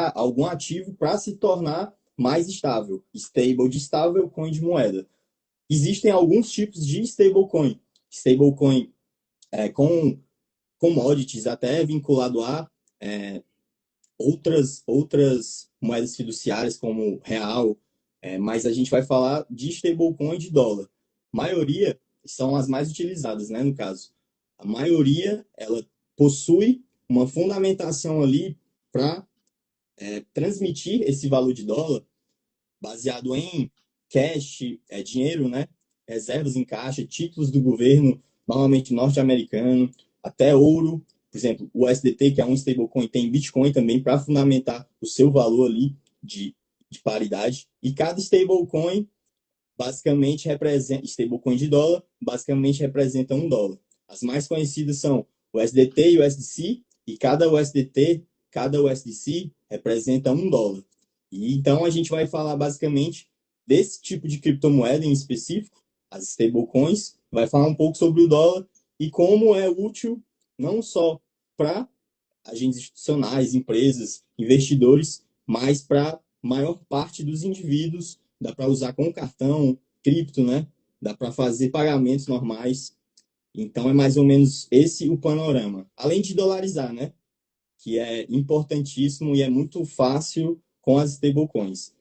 comprar algum ativo para se tornar mais estável. Stable de estável, coin de moeda. Existem alguns tipos de stablecoin. Stablecoin com commodities, até vinculado a é, outras moedas fiduciárias, como real, mas a gente vai falar de stablecoin e de dólar. A maioria são as mais utilizadas, né, no caso. A maioria, ela possui uma fundamentação ali para transmitir esse valor de dólar baseado em cash, dinheiro, né? Reservas em caixa, títulos do governo, normalmente norte-americano, até ouro. Por exemplo, o USDT, que é um stablecoin, tem Bitcoin também para fundamentar o seu valor ali de paridade. E cada stablecoin basicamente representa, stablecoin de dólar, basicamente representa um dólar. As mais conhecidas são o USDT e o USDC, e cada USDT, cada USDC representa um dólar. E então a gente vai falar basicamente desse tipo de criptomoeda em específico, as stablecoins, vai falar um pouco sobre o dólar e como é útil não só para agentes institucionais, empresas, investidores, mas para maior parte dos indivíduos. Dá para usar com cartão, cripto, né? Dá para fazer pagamentos normais. Então é mais ou menos esse o panorama. Além de dolarizar, né? Que é importantíssimo e é muito fácil com as stablecoins.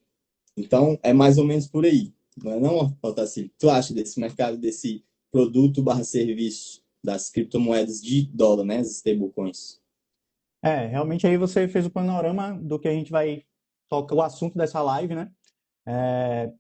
Então é mais ou menos por aí. Não é não, Otacílio? Tu acha desse mercado, desse produto barra serviço das criptomoedas de dólar, né? As stablecoins? Realmente aí você fez o panorama do que a gente vai tocar o assunto dessa live, né? É,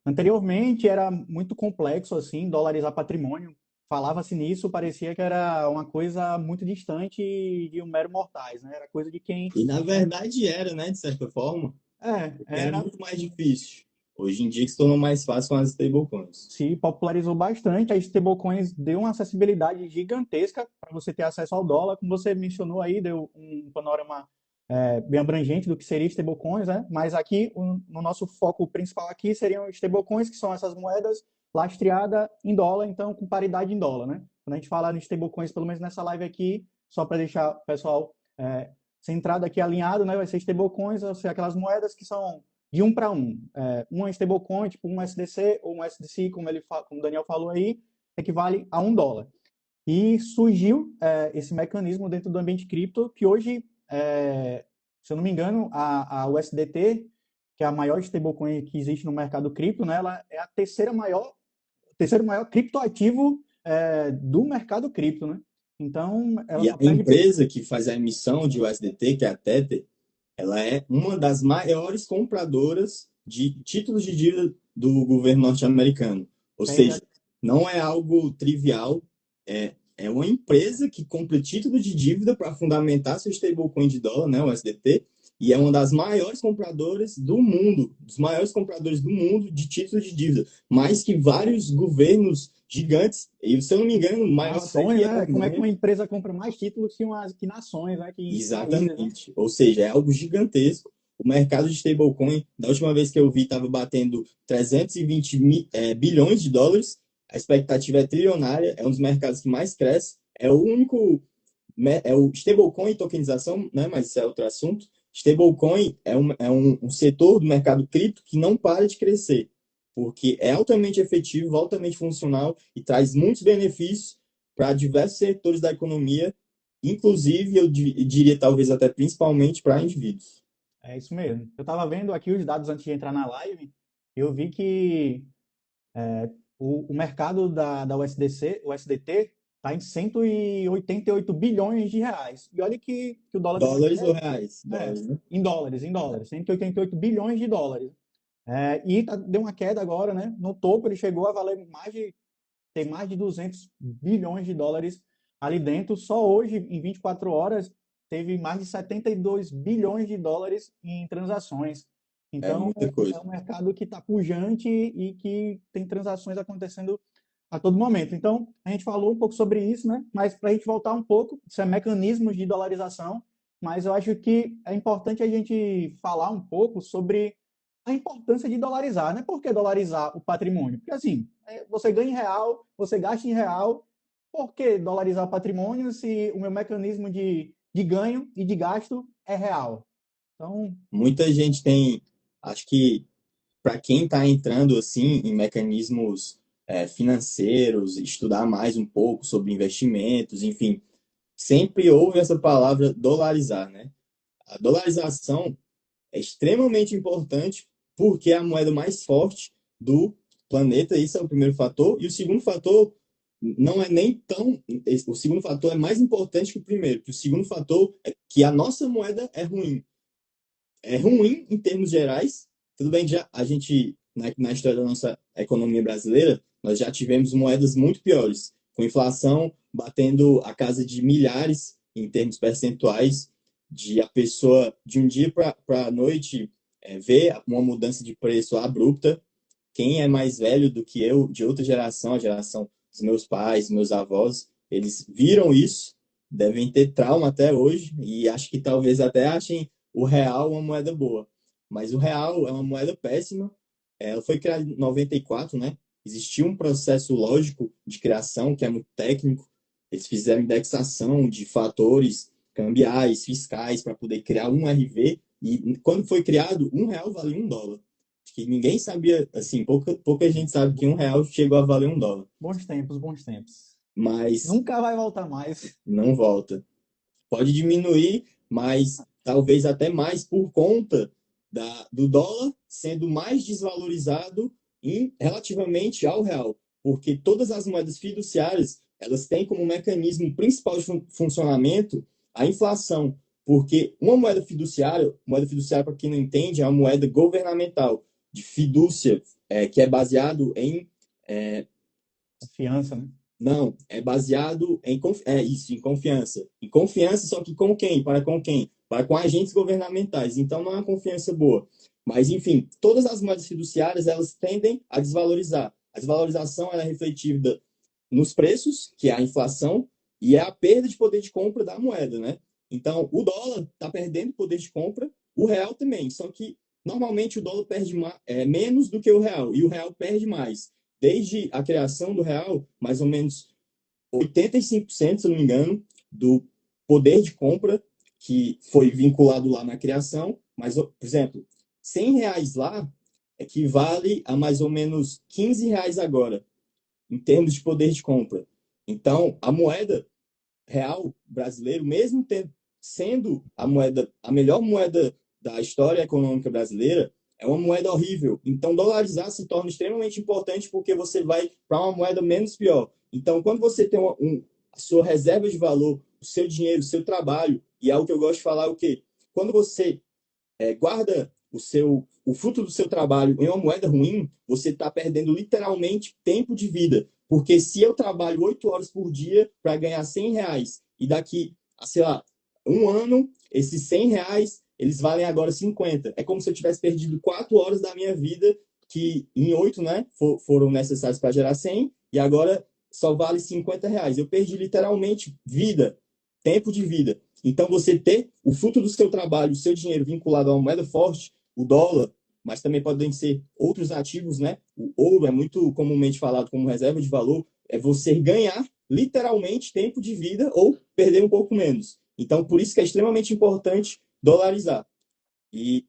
Anteriormente era muito complexo assim dolarizar patrimônio. Falava-se nisso, parecia que era uma coisa muito distante de um mero mortais, né? Era coisa de quem E na verdade era, né, de certa forma, porque era era muito mais difícil. Hoje em dia que se tornou mais fácil com as stablecoins. se popularizou bastante. As stablecoins deu uma acessibilidade gigantesca para você ter acesso ao dólar. Como você mencionou aí, deu um panorama bem abrangente do que seria stablecoins, né? Mas aqui, no nosso foco principal aqui seriam stablecoins, que são essas moedas lastreadas em dólar, então com paridade em dólar, né? Quando a gente fala em stablecoins, pelo menos nessa live aqui, só para deixar o pessoal centrado aqui alinhado, né? Vai ser stablecoins, ou seja, aquelas moedas que são de um para um. Uma stablecoin, tipo um SDC ou um SDC, como o Daniel falou aí, equivale a $1. E surgiu esse mecanismo dentro do ambiente cripto, que hoje, se eu não me engano, a USDT, que é a maior stablecoin que existe no mercado cripto, né, ela é a terceiro maior criptoativo do mercado cripto, né? Então, ela E a só perde para empresa que faz a emissão de USDT, que é a Tether, ela é uma das maiores compradoras de títulos de dívida do governo norte-americano. Ou seja, não é algo trivial, é uma empresa que compra título de dívida para fundamentar seu stablecoin de dólar, né, o USDT, e é uma das maiores compradoras do mundo, dos maiores compradores do mundo de títulos de dívida, mais que vários governos gigantes. E, se eu não me engano, o maior até nações, que é a né? Como é que Alemanha. uma empresa compra mais títulos que nações, né? Que países, né? Exatamente. Ou seja, é algo gigantesco. O mercado de stablecoin, da última vez que eu vi, estava batendo 320 bilhões de dólares. A expectativa é trilionária, é um dos mercados que mais cresce. É o único, é o stablecoin e tokenização, né? Mas isso é outro assunto. Stablecoin é um setor do mercado cripto que não para de crescer, porque é altamente efetivo, altamente funcional e traz muitos benefícios para diversos setores da economia, inclusive, eu diria talvez até principalmente para indivíduos. É isso mesmo. Eu estava vendo aqui os dados antes de entrar na live, eu vi que o mercado da USDC, o USDT, está em 188 bilhões de reais. E olha que o dólar deu uma Dólares ou queda, reais? Dólares, né? em dólares, 188 bilhões de dólares. Deu uma queda agora, né? No topo ele chegou a valer tem mais de 200 bilhões de dólares ali dentro. Só hoje, em 24 horas, teve mais de 72 bilhões de dólares em transações. É Então, muita é coisa. um mercado que está pujante e que tem transações acontecendo a todo momento. Então, a gente falou um pouco sobre isso, né? Mas para a gente voltar um pouco, isso é mecanismos de dolarização, mas eu acho que é importante a gente falar um pouco sobre a importância de dolarizar, né? Por que dolarizar o patrimônio? Porque assim, você ganha em real, você gasta em real, por que dolarizar o patrimônio se o meu mecanismo de ganho e de gasto é real? Então, Muita gente tem, acho que para quem está entrando assim em mecanismos financeiros, estudar mais um pouco sobre investimentos, enfim, sempre ouve essa palavra dolarizar, né? A dolarização é extremamente importante porque é a moeda mais forte do planeta, isso é o primeiro fator. E o segundo fator não é nem tão. O segundo fator é mais importante que o primeiro, que o segundo fator é que a nossa moeda é ruim. É ruim em termos gerais. Tudo bem, já a gente, na história da nossa economia brasileira, nós já tivemos moedas muito piores, com inflação batendo a casa de milhares em termos percentuais, de a pessoa de um dia para a noite ver uma mudança de preço abrupta. Quem é mais velho do que eu, de outra geração, a geração dos meus pais, meus avós, eles viram isso, devem ter trauma até hoje e acho que talvez até achem o real uma moeda boa. Mas o real é uma moeda péssima. Ela foi criada em 94, né? Existia um processo lógico de criação que é muito técnico. Eles fizeram indexação de fatores cambiais, fiscais, para poder criar um RV. E quando foi criado, R$ 1 valia US$ 1. Que ninguém sabia, assim, pouca gente sabe que R$ 1 chegou a valer US$ 1. bons tempos, bons tempos. Mas Nunca vai voltar mais. não volta. Pode diminuir, mas talvez até mais por conta do dólar sendo mais desvalorizado relativamente ao real, porque todas as moedas fiduciárias elas têm como mecanismo principal de funcionamento a inflação, porque uma moeda fiduciária para quem não entende, é uma moeda governamental de fidúcia, que é baseado em Confiança, né? não, é baseado em confiança. Em confiança, só que com quem? Para com quem? Para com agentes governamentais. Então não é uma confiança boa. Mas, enfim, todas as moedas fiduciárias, elas tendem a desvalorizar. A desvalorização ela é refletida nos preços, que é a inflação, e é a perda de poder de compra da moeda, né? Então, o dólar está perdendo poder de compra, o real também. Só que, normalmente, o dólar perde menos do que o real, e o real perde mais desde a criação do real, mais ou menos 85%, se não me engano, do poder de compra que foi vinculado lá na criação. Mas, por exemplo, R$ 100 lá equivale a mais ou menos R$ 15 agora, em termos de poder de compra. Então, a moeda real brasileiro, mesmo sendo a melhor moeda da história econômica brasileira, é uma moeda horrível. Então, dolarizar se torna extremamente importante porque você vai para uma moeda menos pior. Então, quando você tem a sua reserva de valor, o seu dinheiro, o seu trabalho, e é algo que eu gosto de falar, o quê? Quando você guarda o fruto do seu trabalho em uma moeda ruim, você está perdendo literalmente tempo de vida. Porque se eu trabalho 8 horas por dia para ganhar R$ 100 e daqui a, sei lá, um ano, esses R$ 100, eles valem agora 50. É como se eu tivesse perdido 4 horas da minha vida, que em 8, né, foram necessárias para gerar 100, e agora só vale R$ 50. Eu perdi literalmente vida, tempo de vida. Então, você ter o fruto do seu trabalho, o seu dinheiro vinculado a uma moeda forte, o dólar, mas também podem ser outros ativos, né? O ouro é muito comumente falado como reserva de valor, é você ganhar literalmente tempo de vida ou perder um pouco menos. Então, por isso que é extremamente importante dolarizar. E,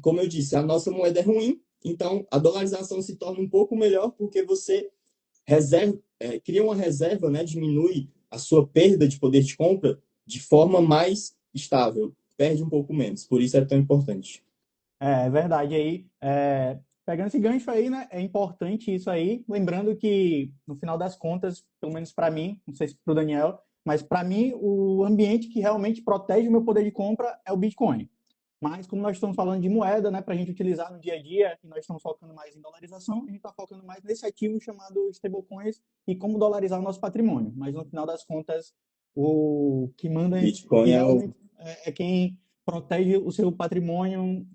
como eu disse, a nossa moeda é ruim, então a dolarização se torna um pouco melhor porque você cria uma reserva, né? Diminui a sua perda de poder de compra de forma mais estável, perde um pouco menos. Por isso é tão importante. É verdade. Aí, pegando esse gancho aí, né? É importante isso aí. Lembrando que, no final das contas, pelo menos para mim, não sei se para o Daniel, mas para mim, o ambiente que realmente protege o meu poder de compra é o Bitcoin. Mas, como nós estamos falando de moeda, né, para a gente utilizar no dia a dia, e nós estamos focando mais em dolarização, a gente está focando mais nesse ativo chamado stablecoins e como dolarizar o nosso patrimônio. Mas, no final das contas, o que manda, o Bitcoin que é o realmente é quem protege o seu patrimônio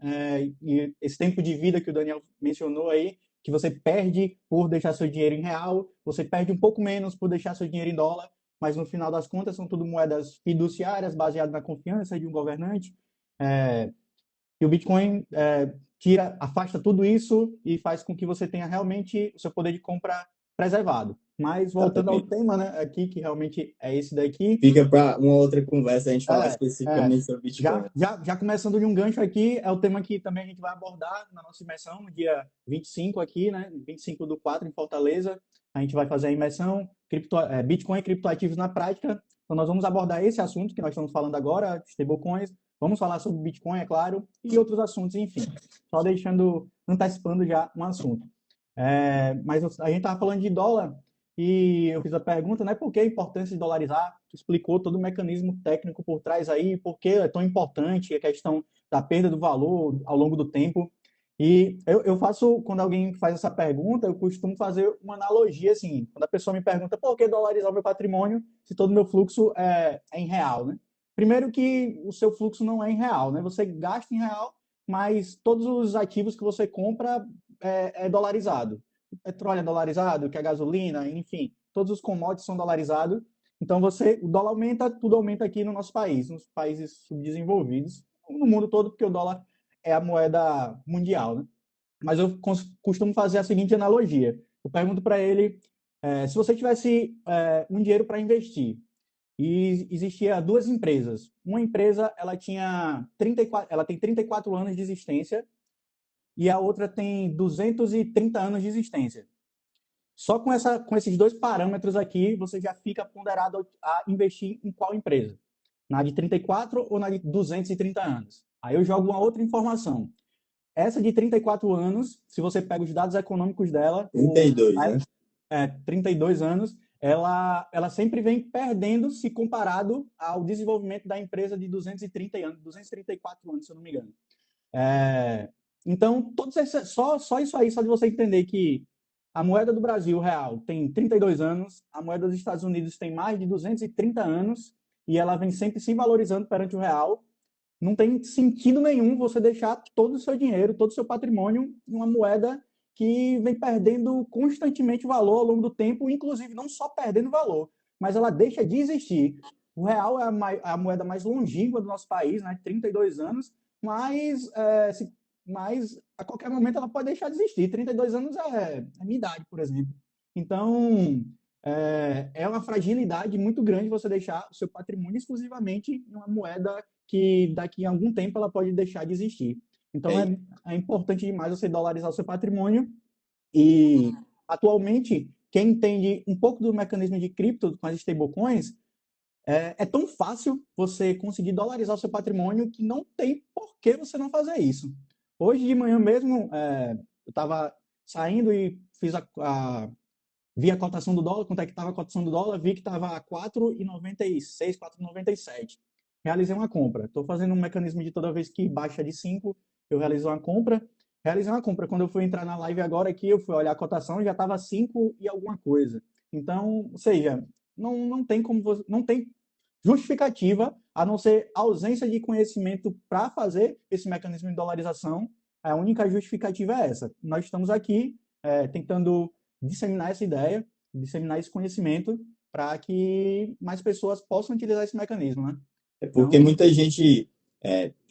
e esse tempo de vida que o Daniel mencionou aí, que você perde por deixar seu dinheiro em real, você perde um pouco menos por deixar seu dinheiro em dólar, mas no final das contas são tudo moedas fiduciárias baseadas na confiança de um governante. É, e o Bitcoin afasta tudo isso e faz com que você tenha realmente o seu poder de compra preservado. Mas voltando ao Exatamente. tema, né, aqui, que realmente é esse daqui, Fica para uma outra conversa a gente falar é, é, especificamente sobre Bitcoin. já começando de um gancho aqui, é o tema que também a gente vai abordar na nossa imersão, no dia 25 aqui, né, 25/4 em Fortaleza, a gente vai fazer a imersão Bitcoin e criptoativos na prática. Então nós vamos abordar esse assunto que nós estamos falando agora, stablecoins, vamos falar sobre Bitcoin, é claro, e outros assuntos, enfim, só deixando, antecipando já um assunto. Mas a gente estava falando de dólar e eu fiz a pergunta, né, por que a importância de dolarizar? Tu explicou todo o mecanismo técnico por trás aí, por que é tão importante a questão da perda do valor ao longo do tempo. E eu faço, quando alguém faz essa pergunta, eu costumo fazer uma analogia assim, quando a pessoa me pergunta por que dolarizar o meu patrimônio se todo o meu fluxo é em real, né? Primeiro que o seu fluxo não é em real, né? Você gasta em real, mas todos os ativos que você compra é dolarizado. O petróleo é dolarizado, que a gasolina, enfim, todos os commodities são dolarizados. Então o dólar aumenta, tudo aumenta aqui no nosso país, nos países subdesenvolvidos, no mundo todo, porque o dólar é a moeda mundial, né? Mas eu costumo fazer a seguinte analogia. Eu pergunto para ele, se você tivesse um dinheiro para investir e existia duas empresas. Uma empresa, ela tem 34 anos de existência e a outra tem 230 anos de existência. Só com esses dois parâmetros aqui, você já fica ponderado a investir em qual empresa? Na de 34 ou na de 230 anos? Aí eu jogo uma outra informação. Essa de 34 anos, se você pega os dados econômicos dela, 32, né? 32 anos, ela sempre vem perdendo se comparado ao desenvolvimento da empresa de 230 anos, 234 anos, se eu não me engano. É, então, só isso aí, só de você entender que a moeda do Brasil, o real, tem 32 anos, a moeda dos Estados Unidos tem mais de 230 anos, e ela vem sempre se valorizando perante o real. Não tem sentido nenhum você deixar todo o seu dinheiro, todo o seu patrimônio em uma moeda que vem perdendo constantemente valor ao longo do tempo, inclusive não só perdendo valor, mas ela deixa de existir. O real é a moeda mais longínqua do nosso país, né? 32 anos, mas, mas a qualquer momento ela pode deixar de existir. 32 anos é minha idade, por exemplo. Então, é uma fragilidade muito grande você deixar o seu patrimônio exclusivamente em uma moeda que daqui a algum tempo ela pode deixar de existir. Então É, é importante demais você dolarizar o seu patrimônio e atualmente quem entende um pouco do mecanismo de cripto com as stablecoins é tão fácil você conseguir dolarizar o seu patrimônio que não tem por que você não fazer isso. Hoje de manhã mesmo eu estava saindo e vi a cotação do dólar, quanto é que estava a cotação do dólar, vi que estava a 4,96, 4,97. Realizei uma compra. Estou fazendo um mecanismo de toda vez que baixa de 5, eu realizo uma compra. Realizei uma compra. Quando eu fui entrar na live agora aqui, eu fui olhar a cotação, já estava 5 e alguma coisa. Então, ou seja, não tem como não tem justificativa, a não ser ausência de conhecimento para fazer esse mecanismo de dolarização. A única justificativa é essa. Nós estamos aqui tentando disseminar essa ideia, disseminar esse conhecimento para que mais pessoas possam utilizar esse mecanismo, né? é porque Então, muita gente,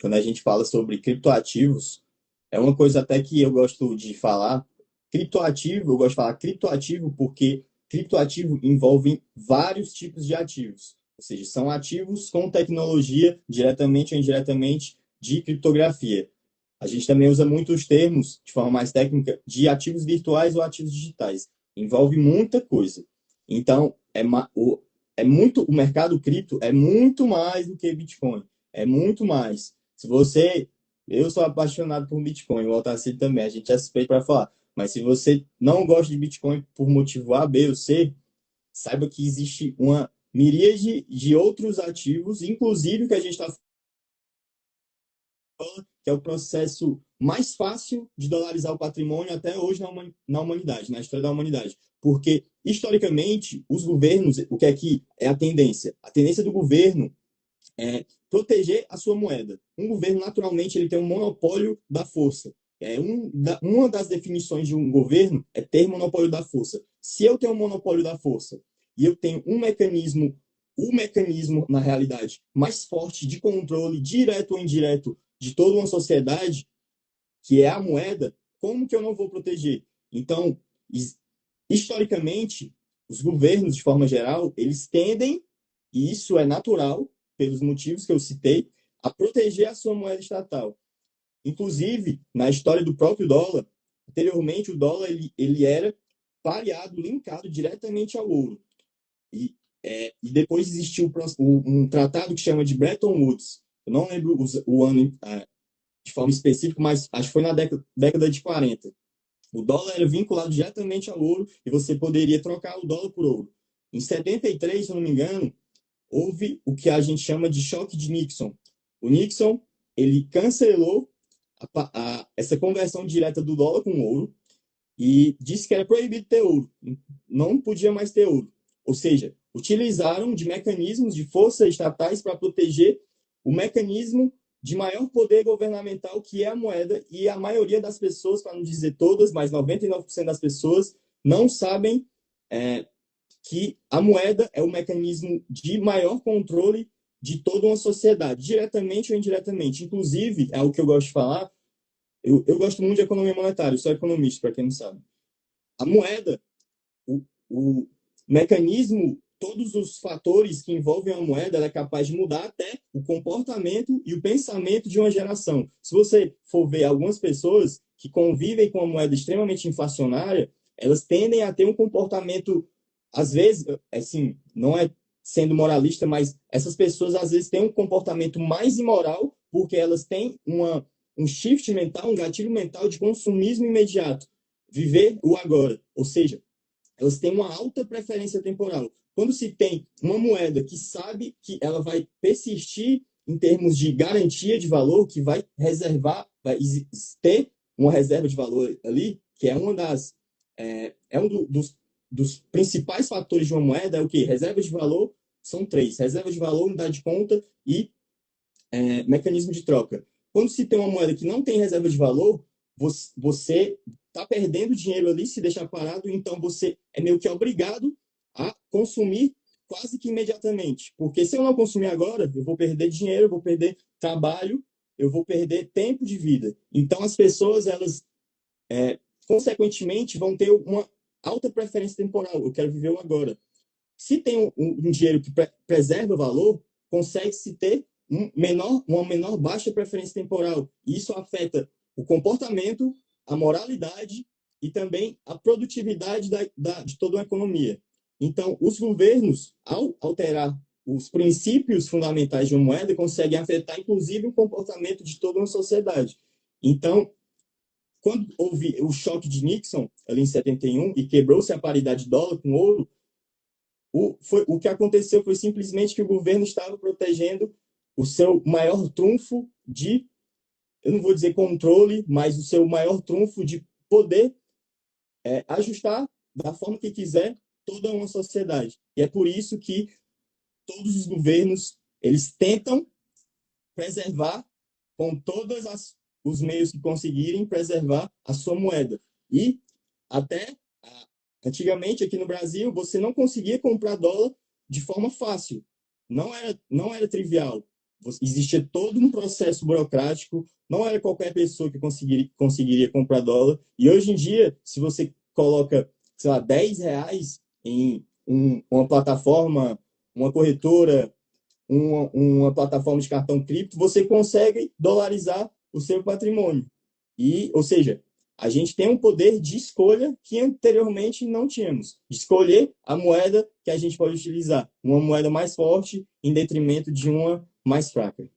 quando a gente fala sobre criptoativos, é uma coisa até que eu gosto de falar. Criptoativo, eu gosto de falar criptoativo porque criptoativo envolve vários tipos de ativos. Ou seja, são ativos com tecnologia, diretamente ou indiretamente, de criptografia. A gente também usa muitos termos, de forma mais técnica, de ativos virtuais ou ativos digitais. Envolve muita coisa. Então, o mercado cripto é muito mais do que Bitcoin. É muito mais. Se você. Eu sou apaixonado por Bitcoin, o Altacir também, a gente é suspeito para falar. Mas se você não gosta de Bitcoin por motivo A, B ou C, saiba que existe uma miríade de outros ativos, inclusive que a gente está que é o processo mais fácil de dolarizar o patrimônio até hoje na humanidade, na história da humanidade. Porque, historicamente, os governos, o que é a tendência? A tendência do governo é proteger a sua moeda. Um governo, naturalmente, ele tem um monopólio da força. Uma das definições de um governo é ter monopólio da força. Se eu tenho um monopólio da força e eu tenho o mecanismo, na realidade, mais forte de controle, direto ou indireto, de toda uma sociedade, que é a moeda, como que eu não vou proteger? Então, historicamente, os governos, de forma geral, eles tendem, e isso é natural, pelos motivos que eu citei, a proteger a sua moeda estatal. Inclusive, na história do próprio dólar, anteriormente o dólar ele era pareado, linkado diretamente ao ouro. E, e depois existiu um tratado que chama de Bretton Woods. Eu não lembro o ano de forma específica, mas acho que foi na década de 40. O dólar era vinculado diretamente ao ouro e você poderia trocar o dólar por ouro. Em 73, se eu não me engano, houve o que a gente chama de choque de Nixon. O Nixon ele cancelou essa conversão direta do dólar com ouro e disse que era proibido ter ouro, não podia mais ter ouro. Ou seja, utilizaram de mecanismos de força estatais para proteger o mecanismo de maior poder governamental, que é a moeda, e a maioria das pessoas, para não dizer todas, mas 99% das pessoas não sabem que a moeda é o mecanismo de maior controle de toda uma sociedade, diretamente ou indiretamente. Inclusive, é o que eu gosto de falar, eu gosto muito de economia monetária, eu sou economista, para quem não sabe. A moeda, o mecanismo, todos os fatores que envolvem a moeda, ela é capaz de mudar até o comportamento e o pensamento de uma geração. Se você for ver algumas pessoas que convivem com a moeda extremamente inflacionária, elas tendem a ter um comportamento, às vezes, assim, não é sendo moralista, mas essas pessoas às vezes têm um comportamento mais imoral porque elas têm um shift mental, um gatilho mental de consumismo imediato, viver o agora. Ou seja, elas têm uma alta preferência temporal. Quando se tem uma moeda que sabe que ela vai persistir em termos de garantia de valor, que vai reservar, vai ter uma reserva de valor ali, que é uma das dos principais fatores de uma moeda, é o que? Reserva de valor são três: reserva de valor, unidade de conta e mecanismo de troca. Quando se tem uma moeda que não tem reserva de valor, você está perdendo dinheiro ali se deixar parado, então você é meio que obrigado a consumir quase que imediatamente. Porque se eu não consumir agora, eu vou perder dinheiro, eu vou perder trabalho, eu vou perder tempo de vida. Então as pessoas, elas, consequentemente, vão ter uma alta preferência temporal. Eu quero viver o agora. Se tem um dinheiro que preserva o valor, consegue-se ter uma menor baixa preferência temporal. E isso afeta o comportamento, a moralidade e também a produtividade de toda uma economia. Então, os governos, ao alterar os princípios fundamentais de uma moeda, conseguem afetar, inclusive, o comportamento de toda uma sociedade. Então, quando houve o choque de Nixon, ali em 71, e quebrou-se a paridade dólar com ouro, o que aconteceu foi simplesmente que o governo estava protegendo o seu maior trunfo de, eu não vou dizer controle, mas o seu maior trunfo de poder ajustar da forma que quiser toda uma sociedade. E é por isso que todos os governos, eles tentam preservar com todos os meios que conseguirem preservar a sua moeda. E até antigamente, aqui no Brasil, você não conseguia comprar dólar de forma fácil. Não era trivial. Existia todo um processo burocrático, não era qualquer pessoa que conseguiria comprar dólar. E hoje em dia, se você coloca, sei lá, R$ 10 em uma plataforma, uma corretora, uma plataforma de cartão cripto, você consegue dolarizar o seu patrimônio. E, ou seja, a gente tem um poder de escolha que anteriormente não tínhamos, de escolher a moeda que a gente pode utilizar, uma moeda mais forte em detrimento de uma mais fraca.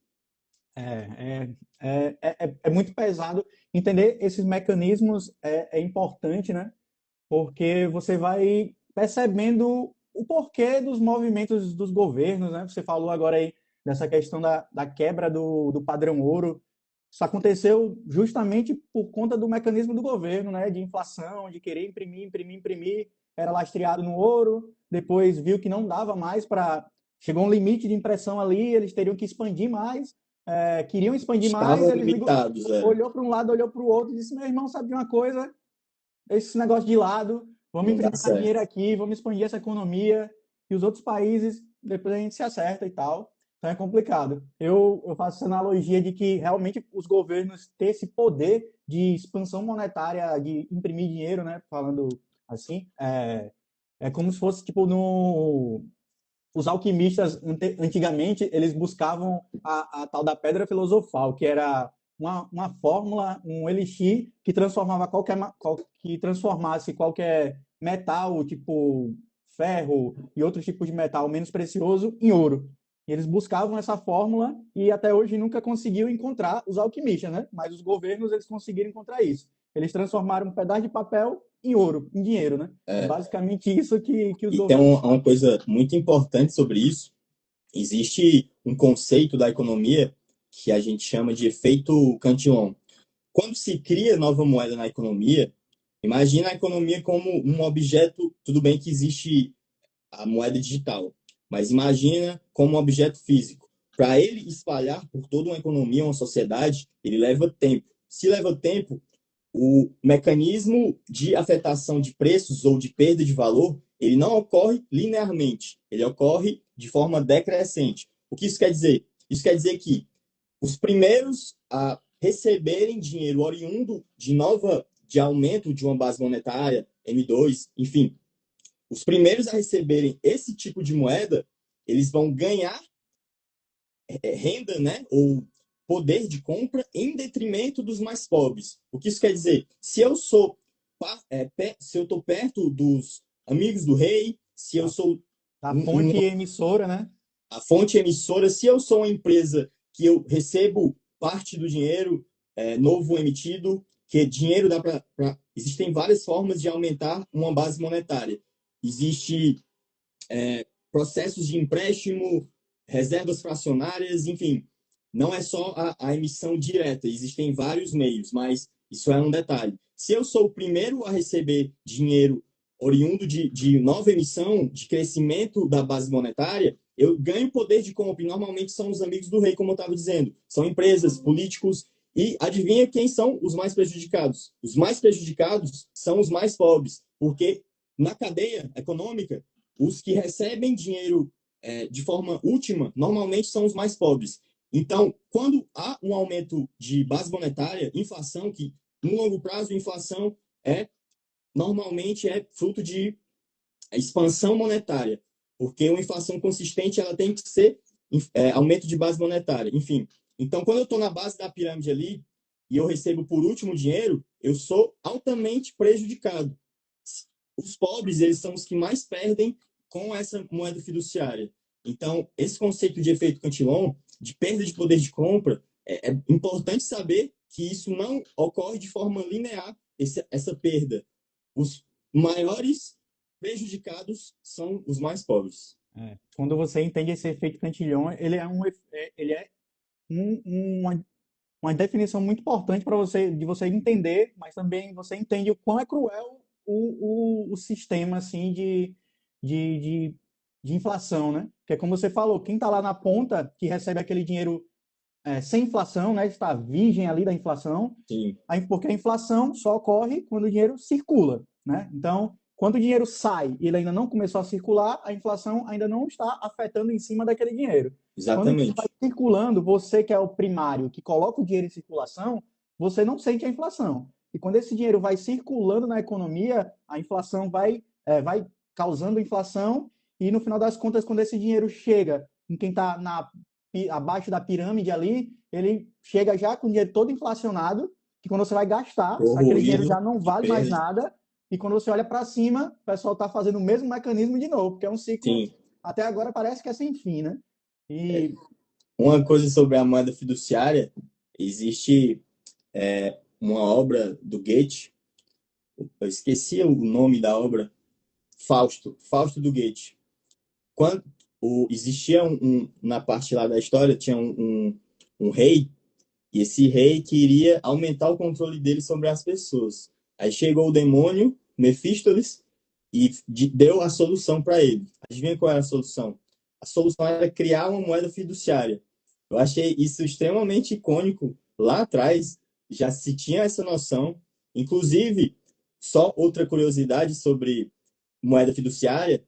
É muito pesado. Entender esses mecanismos é importante, né? Porque você vai percebendo o porquê dos movimentos dos governos, né? Você falou agora aí dessa questão da quebra do padrão ouro. Isso aconteceu justamente por conta do mecanismo do governo, né? De inflação, de querer imprimir, imprimir, imprimir. Era lastreado no ouro, depois viu que não dava mais para. Chegou um limite de impressão ali, eles teriam que expandir mais, queriam expandir mais, Estavam eles limitados, olhou para um lado, olhou para o outro e disse: meu irmão, sabe de uma coisa? Esse negócio de lado, vamos não dá imprimir mais dinheiro certo. aqui, vamos expandir essa economia, e os outros países, depois a gente se acerta e tal. Então é complicado. Eu faço essa analogia de que realmente os governos têm esse poder de expansão monetária, de imprimir dinheiro, né? Falando assim, É como se fosse, tipo, no... Os alquimistas, antigamente, eles buscavam a tal da pedra filosofal, que era uma fórmula, um elixir que transformava que transformasse qualquer metal, tipo ferro e outros tipos de metal menos precioso, em ouro. E eles buscavam essa fórmula e até hoje nunca conseguiu encontrar os alquimistas, né? Mas os governos eles conseguiram encontrar isso. Eles transformaram um pedaço de papel em ouro, em dinheiro, né? É É, basicamente isso que os e tem governos uma coisa muito importante sobre isso. Existe um conceito da economia que a gente chama de efeito Cantillon. Quando se cria nova moeda na economia, imagina a economia como um objeto, tudo bem que existe a moeda digital, mas imagina como um objeto físico. Para ele espalhar por toda uma economia, uma sociedade, ele leva tempo. Se leva tempo, o mecanismo de afetação de preços ou de perda de valor, ele não ocorre linearmente, ele ocorre de forma decrescente. O que isso quer dizer? Isso quer dizer que os primeiros a receberem dinheiro oriundo de aumento de uma base monetária, M2, enfim, os primeiros a receberem esse tipo de moeda, eles vão ganhar renda, né, ou poder de compra em detrimento dos mais pobres. O que isso quer dizer? Se eu estou perto dos amigos do rei, se eu da, sou da fonte emissora, né? a fonte emissora, se eu sou uma empresa que eu recebo parte do dinheiro novo emitido, que dinheiro dá para. Existem várias formas de aumentar uma base monetária. Existe processos de empréstimo, reservas fracionárias, enfim. Não é só a emissão direta, existem vários meios, mas isso é um detalhe. Se eu sou o primeiro a receber dinheiro oriundo de nova emissão, de crescimento da base monetária, eu ganho poder de compra, e normalmente são os amigos do rei, como eu estava dizendo. São empresas, políticos, e adivinha quem são os mais prejudicados? Os mais prejudicados são os mais pobres, porque na cadeia econômica, os que recebem dinheiro de forma última, normalmente são os mais pobres. Então, quando há um aumento de base monetária, inflação, que no longo prazo, inflação normalmente é fruto de expansão monetária, porque uma inflação consistente ela tem que ser aumento de base monetária. Enfim, então quando eu estou na base da pirâmide ali e eu recebo por último dinheiro, eu sou altamente prejudicado. Os pobres, eles são os que mais perdem com essa moeda fiduciária. Então, esse conceito de efeito Cantillon, de perda de poder de compra, é importante saber que isso não ocorre de forma linear, essa perda. Os maiores prejudicados são os mais pobres. Quando você entende esse efeito Cantillon, ele é uma definição muito importante para você, de você entender, mas também você entende o quão é cruel o sistema assim de, de, de inflação, né? Que é como você falou, quem está lá na ponta, que recebe aquele dinheiro sem inflação, né? Está virgem ali da inflação, Sim, porque a inflação só ocorre quando o dinheiro circula, né? Então, quando o dinheiro sai e ele ainda não começou a circular, a inflação ainda não está afetando em cima daquele dinheiro. Quando o dinheiro vai exatamente. circulando, você que é o primário, que coloca o dinheiro em circulação, você não sente a inflação. E quando esse dinheiro vai circulando na economia, a inflação vai causando inflação e no final das contas, quando esse dinheiro chega em quem está abaixo da pirâmide ali, ele chega já com o dinheiro todo inflacionado, que quando você vai gastar, aquele dinheiro Corroído já não de vale mais perda. nada, e quando você olha para cima, o pessoal está fazendo o mesmo mecanismo de novo, porque é um ciclo, Sim. até agora parece que é sem fim, né? E Uma coisa sobre a moeda fiduciária, existe uma obra do Goethe, eu esqueci o nome da obra, Fausto do Goethe. Quando existia na parte lá da história, tinha um rei, e esse rei queria aumentar o controle dele sobre as pessoas. Aí chegou o demônio, Mefístoles, e deu a solução para ele. Adivinha qual era a solução? A solução era criar uma moeda fiduciária. Eu achei isso extremamente icônico. Lá atrás já se tinha essa noção. Inclusive, só outra curiosidade sobre moeda fiduciária,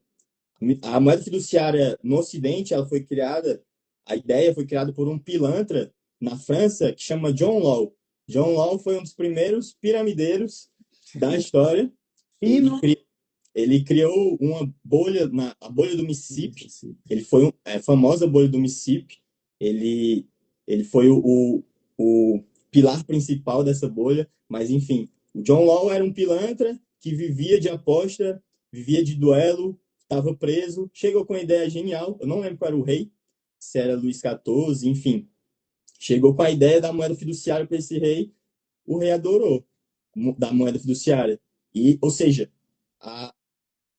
a moeda fiduciária no Ocidente, ela foi criada, a ideia foi criada por um pilantra na França que chama John Law. John Law foi um dos primeiros piramideiros da história. Ele, fino, ele criou uma bolha, a bolha do Mississippi. Ele foi a famosa bolha do Mississippi. Ele, ele foi o pilar principal dessa bolha. Mas, enfim, o John Wall era um pilantra que vivia de aposta, vivia de duelo, estava preso, chegou com uma ideia genial. Eu não lembro qual era o rei, se era Luís XIV, enfim. Chegou com a ideia da moeda fiduciária para esse rei, o rei adorou da moeda fiduciária. E, ou seja, a,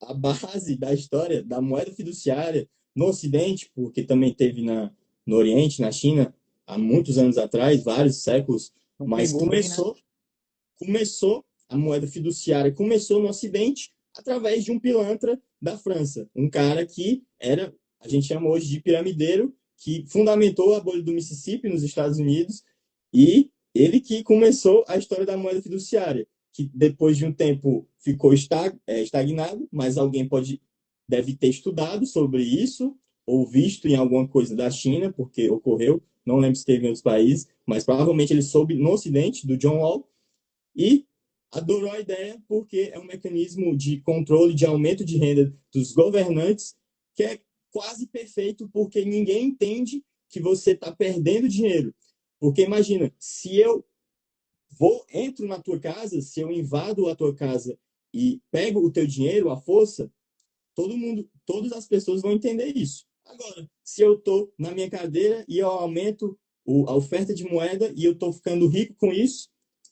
a base da história da moeda fiduciária no Ocidente, porque também teve no Oriente, na China, há muitos anos atrás, vários séculos, Então mas pegou aí, né? começou a moeda fiduciária, começou no Ocidente através de um pilantra da França, um cara que era, a gente chama hoje de piramideiro, que fundamentou a bolha do Mississippi nos Estados Unidos e ele que começou a história da moeda fiduciária, que depois de um tempo ficou estagnado, mas alguém deve ter estudado sobre isso ou visto em alguma coisa da China, porque ocorreu, não lembro se teve em outros países, mas provavelmente ele soube no Ocidente, do John Wall, e adorou a ideia porque é um mecanismo de controle, de aumento de renda dos governantes, que é quase perfeito, porque ninguém entende que você está perdendo dinheiro. Porque imagina, se eu entro na tua casa, se eu invado a tua casa e pego o teu dinheiro à força, todo mundo, todas as pessoas vão entender isso. Agora, se eu estou na minha cadeira e eu aumento a oferta de moeda e eu estou ficando rico com isso,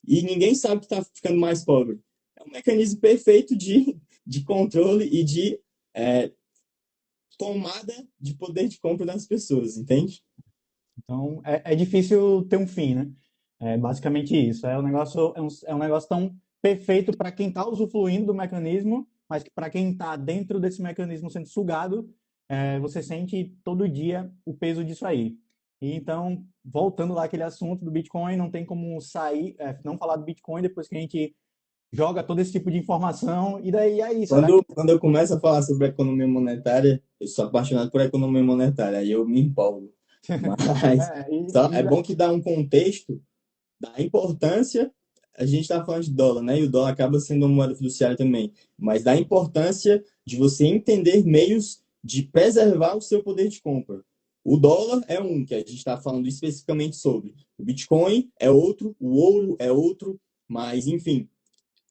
e ninguém sabe que está ficando mais pobre. É um mecanismo perfeito de controle e de é, tomada de poder de compra das pessoas, entende? Então, é difícil ter um fim, né? É basicamente isso. É um negócio tão perfeito para quem está usufruindo do mecanismo, mas que para quem está dentro desse mecanismo sendo sugado, você sente todo dia o peso disso aí. E então, voltando lá àquele assunto do Bitcoin, não tem como sair, não falar do Bitcoin depois que a gente joga todo esse tipo de informação. E daí aí, será que Quando eu começo a falar sobre economia monetária, eu sou apaixonado por economia monetária, aí eu me empolgo. Mas é, é bom que dá um contexto da importância, a gente está falando de dólar, né? E o dólar acaba sendo uma moeda fiduciária também, mas da importância de você entender meios de preservar o seu poder de compra. O dólar é um que a gente está falando especificamente sobre. O Bitcoin é outro, o ouro é outro, mas enfim,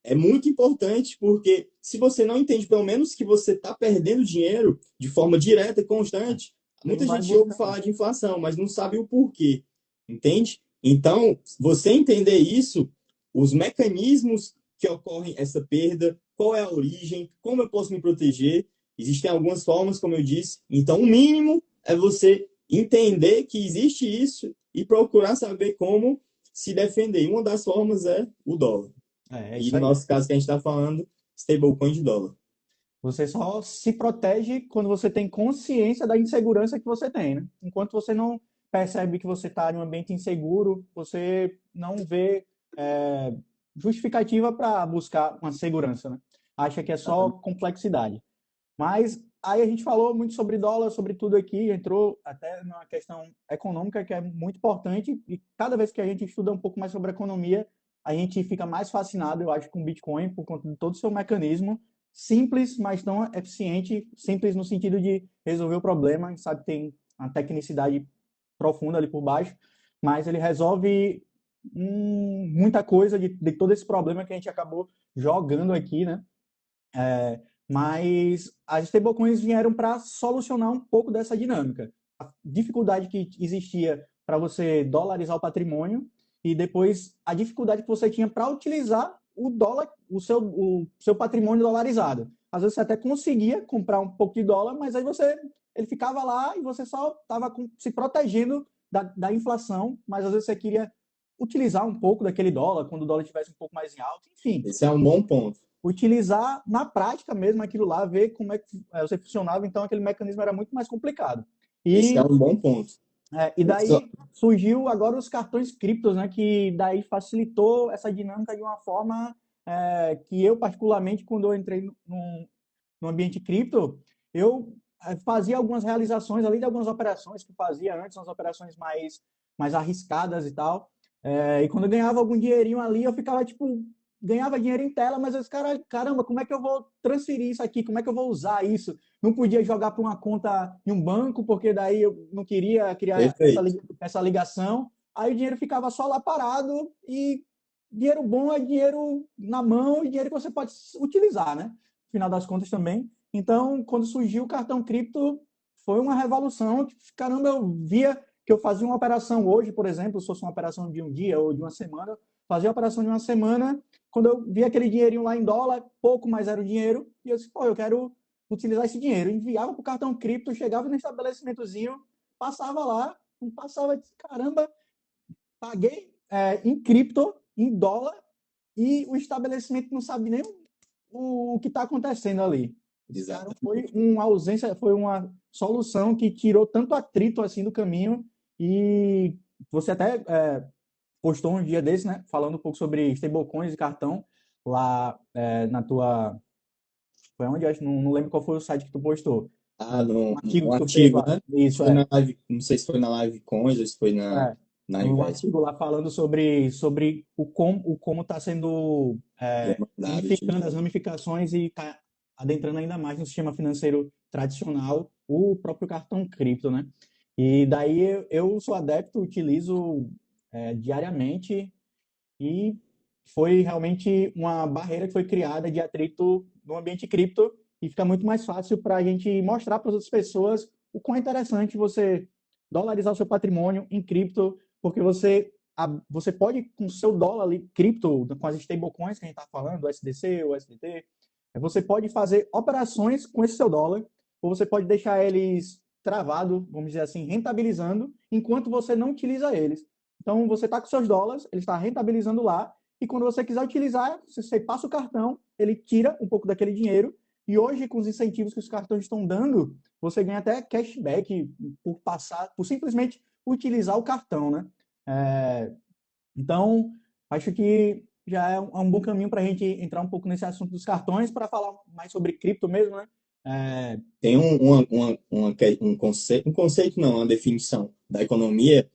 é muito importante porque se você não entende, pelo menos que você está perdendo dinheiro de forma direta e constante, você não muita vai gente ouve buscar? falar de inflação, mas não sabe o porquê, entende? Então, você entender isso, os mecanismos que ocorrem essa perda, qual é a origem, como eu posso me proteger, existem algumas formas, como eu disse. Então, o mínimo é você entender que existe isso e procurar saber como se defender. E uma das formas é o dólar. É E isso no aí. nosso caso que a gente está falando, stablecoin de dólar. Você só se protege quando você tem consciência da insegurança que você tem, né? Enquanto você não percebe que você está em um ambiente inseguro, você não vê é, justificativa para buscar uma segurança, né? Acha que é só complexidade. Mas aí a gente falou muito sobre dólar, sobre tudo aqui, entrou até numa questão econômica que é muito importante e cada vez que a gente estuda um pouco mais sobre economia, a gente fica mais fascinado, eu acho, com o Bitcoin por conta de todo o seu mecanismo simples, mas tão eficiente, simples no sentido de resolver o problema, a gente sabe que tem uma tecnicidade profunda ali por baixo, mas ele resolve muita coisa de todo esse problema que a gente acabou jogando aqui, né? Mas as stablecoins vieram para solucionar um pouco dessa dinâmica. A dificuldade que existia para você dolarizar o patrimônio e depois a dificuldade que você tinha para utilizar o dólar, o seu patrimônio dolarizado. Às vezes você até conseguia comprar um pouco de dólar, mas aí ele ficava lá e você só estava se protegendo da inflação, mas às vezes você queria utilizar um pouco daquele dólar quando o dólar estivesse um pouco mais em alta, enfim, Esse é um bom ponto. utilizar na prática mesmo aquilo lá, ver como é que você funcionava, então aquele mecanismo era muito mais complicado. Esse é E, um bom ponto. e Eu só- daí surgiu agora os cartões criptos, né, que daí facilitou essa dinâmica de uma forma que eu, particularmente, quando eu entrei no ambiente cripto, eu fazia algumas realizações, além de algumas operações que fazia antes, umas operações mais arriscadas e tal, e quando eu ganhava algum dinheirinho ali, eu ficava tipo, ganhava dinheiro em tela, mas os caras, caramba, como é que eu vou transferir isso aqui? Como é que eu vou usar isso? Não podia jogar para uma conta em um banco, porque daí eu não queria criar Perfeito. essa ligação. Aí o dinheiro ficava só lá parado e dinheiro bom é dinheiro na mão e dinheiro que você pode utilizar, né? No final das contas também. Então, quando surgiu o cartão cripto, foi uma revolução. Caramba, eu via que eu fazia uma operação hoje, por exemplo, se fosse uma operação de um dia ou de uma semana, fazia a operação de uma semana, quando eu via aquele dinheirinho lá em dólar, pouco mais era o dinheiro, e eu disse, pô, eu quero utilizar esse dinheiro. Enviava para o cartão cripto, chegava no estabelecimentozinho, passava lá, passava, disse, caramba, paguei em cripto, em dólar, e o estabelecimento não sabe nem o que está acontecendo ali. Esse cara foi Exatamente. uma ausência, foi uma solução que tirou tanto atrito assim do caminho. E você até postou um dia desse, né? Falando um pouco sobre stablecoins e cartão lá na tua. Foi onde? Eu acho, não lembro qual foi o site que tu postou. Ah, Um artigo no que tu fez artigo, lá. né? Isso Foi é. na live, não sei se foi na live Coins ou se foi É, na um Invest. artigo lá falando sobre o como está sendo Demandado, ramificando as utilizado. ramificações e está adentrando ainda mais no sistema financeiro tradicional, o próprio cartão cripto, né? E daí eu sou adepto, utilizo diariamente e foi realmente uma barreira que foi criada de atrito no ambiente cripto e fica muito mais fácil para a gente mostrar para as outras pessoas o quão é interessante você dolarizar o seu patrimônio em cripto, porque você pode, com o seu dólar ali, cripto, com as stablecoins que a gente está falando, o SDC, o SDT, você pode fazer operações com esse seu dólar, ou você pode deixar eles travado, vamos dizer assim, rentabilizando, enquanto você não utiliza eles. Então, você está com seus dólares, ele está rentabilizando lá, e quando você quiser utilizar, você passa o cartão, ele tira um pouco daquele dinheiro, e hoje, com os incentivos que os cartões estão dando, você ganha até cashback por simplesmente utilizar o cartão, né? É, então, acho que já é um bom caminho para a gente entrar um pouco nesse assunto dos cartões, para falar mais sobre cripto mesmo, né? É, Tem um conceito não, uma definição da economia.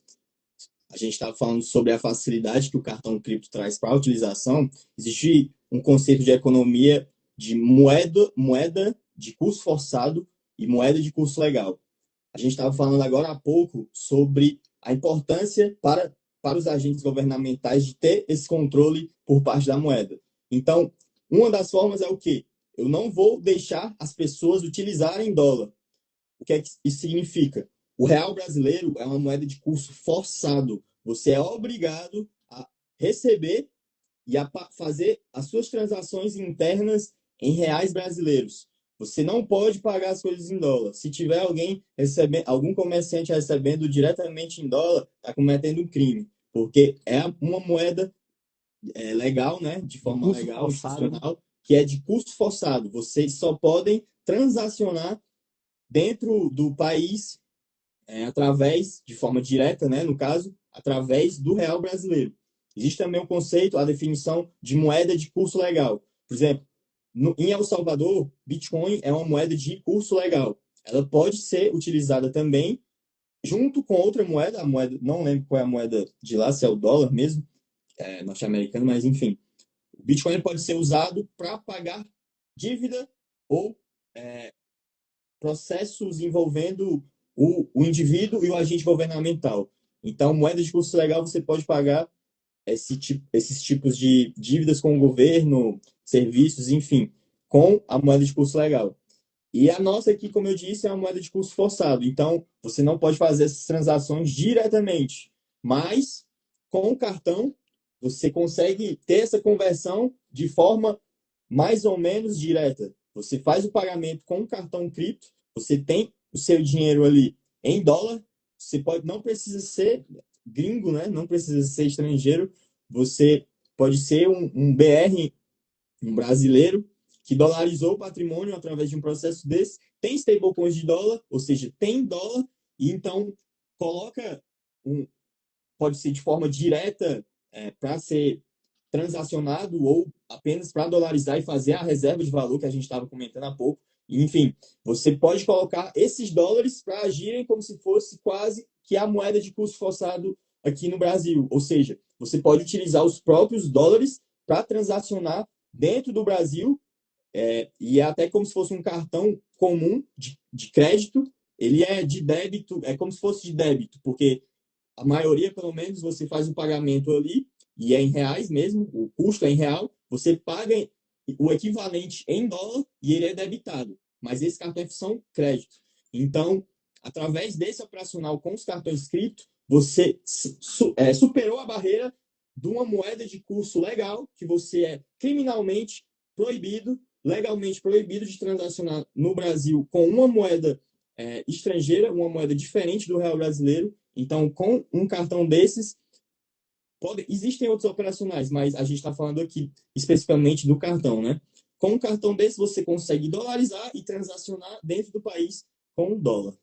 A gente estava falando sobre a facilidade que o cartão cripto traz para a utilização. Existe um conceito de economia de moeda de curso forçado e moeda de curso legal. A gente estava falando agora há pouco sobre a importância para os agentes governamentais de ter esse controle por parte da moeda. Então, uma das formas é o quê? Eu não vou deixar as pessoas utilizarem dólar. O que é que isso significa? O real brasileiro é uma moeda de curso forçado. Você é obrigado a receber e a fazer as suas transações internas em reais brasileiros. Você não pode pagar as coisas em dólar. Se tiver alguém recebendo, algum comerciante recebendo diretamente em dólar, está cometendo um crime, porque é uma moeda legal, né, de de forma curso legal, forçado, né? institucional, que é de custo forçado. Vocês só podem transacionar dentro do país através, de forma direta, né, no caso, através do real brasileiro. Existe também o conceito, a definição de moeda de curso legal. Por exemplo, em El Salvador, Bitcoin é uma moeda de curso legal. Ela pode ser utilizada também junto com outra moeda, a moeda, não lembro qual é a moeda de lá, se é o dólar mesmo, norte-americano, mas enfim. O Bitcoin pode ser usado para pagar dívida ou processos envolvendo o indivíduo e o agente governamental. Então, moeda de curso legal você pode pagar esses tipos de dívidas com o governo, serviços, enfim, com a moeda de curso legal. E a nossa aqui, como eu disse, é uma moeda de curso forçado. Então, você não pode fazer essas transações diretamente. Mas, com o cartão, você consegue ter essa conversão de forma mais ou menos direta. Você faz o pagamento com o cartão cripto, você tem o seu dinheiro ali em dólar, você pode, não precisa ser gringo, né? Não precisa ser estrangeiro, você pode ser um BR, um brasileiro, que dolarizou o patrimônio através de um processo desse, tem stablecoins de dólar, ou seja, tem dólar, e então coloca, pode ser de forma direta para ser transacionado ou apenas para dolarizar e fazer a reserva de valor que a gente estava comentando há pouco. Enfim, você pode colocar esses dólares para agirem como se fosse quase que a moeda de curso forçado aqui no Brasil. Ou seja, você pode utilizar os próprios dólares para transacionar dentro do Brasil, e é até como se fosse um cartão comum de crédito, ele é de débito, é como se fosse de débito, porque a maioria, pelo menos, você faz o pagamento ali, e é em reais mesmo, o custo é em real, você paga o equivalente em dólar e ele é debitado. Mas esses cartões são crédito. Então, através desse operacional com os cartões cripto, você superou a barreira de uma moeda de curso legal, que você é criminalmente proibido, legalmente proibido de transacionar no Brasil com uma moeda estrangeira, uma moeda diferente do real brasileiro. Então, com um cartão desses, existem outros operacionais, mas a gente está falando aqui especificamente do cartão, né? Com um cartão desse, você consegue dolarizar e transacionar dentro do país com o dólar.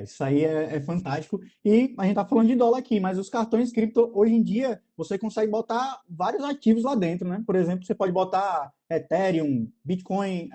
Isso aí é fantástico. E a gente está falando de dólar aqui, mas os cartões cripto, hoje em dia, você consegue botar vários ativos lá dentro, né? Por exemplo, você pode botar Ethereum, Bitcoin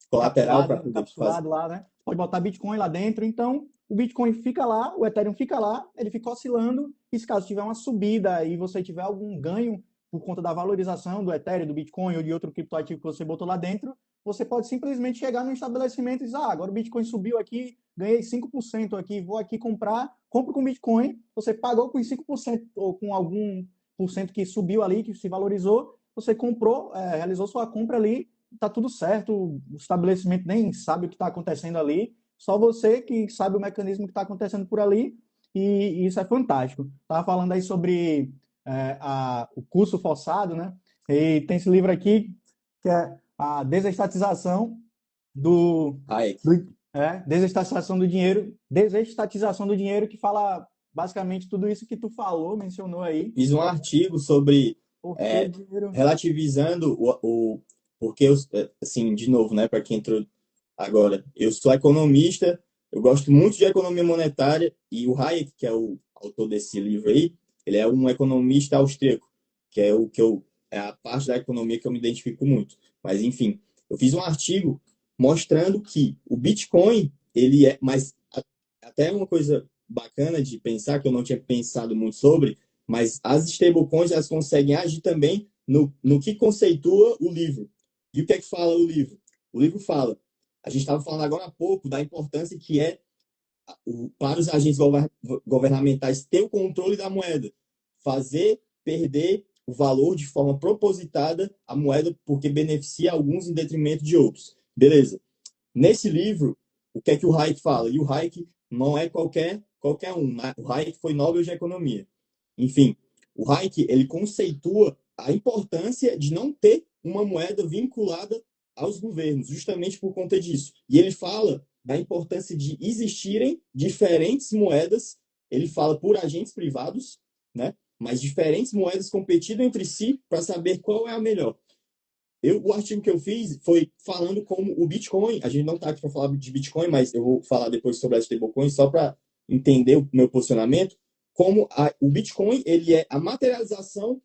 Colateral para encapsulado, poder fazer. encapsulado lá, né? Pode botar Bitcoin lá dentro. Então, o Bitcoin fica lá, o Ethereum fica lá, ele fica oscilando. E se caso tiver uma subida e você tiver algum ganho por conta da valorização do Ethereum, do Bitcoin ou de outro criptoativo que você botou lá dentro, você pode simplesmente chegar no estabelecimento e dizer, agora o Bitcoin subiu aqui, ganhei 5% aqui, vou aqui comprar, compro com Bitcoin, você pagou com 5% ou com algum por cento que subiu ali, que se valorizou, você comprou, realizou sua compra ali, tá tudo certo, o estabelecimento nem sabe o que está acontecendo ali, só você que sabe o mecanismo que está acontecendo por ali, e isso é fantástico. Estava falando aí sobre o curso forçado, né? E tem esse livro aqui, que é a desestatização Hayek. desestatização do dinheiro, que fala basicamente tudo isso que tu falou, mencionou aí. Fiz um artigo sobre Porque o dinheiro. relativizando porque assim, de novo, né, para quem entrou agora, eu sou economista, eu gosto muito de economia monetária e o Hayek, que é o autor desse livro aí, ele é um economista austríaco, que é o que eu é a parte da economia que eu me identifico muito. Mas enfim, eu fiz um artigo mostrando que o Bitcoin, ele mas até uma coisa bacana de pensar que eu não tinha pensado muito sobre, mas as stablecoins elas conseguem agir também no que conceitua o livro. E o que é que fala o livro? O livro fala, a gente estava falando agora há pouco da importância que é para os agentes governamentais ter o controle da moeda, fazer perder o valor de forma propositada a moeda porque beneficia alguns em detrimento de outros. Beleza. Nesse livro, o que é que o Hayek fala? E o Hayek não é qualquer um. Né? O Hayek foi Nobel de Economia. Enfim, o Hayek ele conceitua a importância de não ter uma moeda vinculada aos governos, justamente por conta disso. E ele fala da importância de existirem diferentes moedas, ele fala por agentes privados, né? Mas diferentes moedas competindo entre si para saber qual é a melhor. O artigo que eu fiz foi falando como o Bitcoin, a gente não está aqui para falar de Bitcoin, mas eu vou falar depois sobre as stablecoins só para entender o meu posicionamento, como o Bitcoin ele é a materialização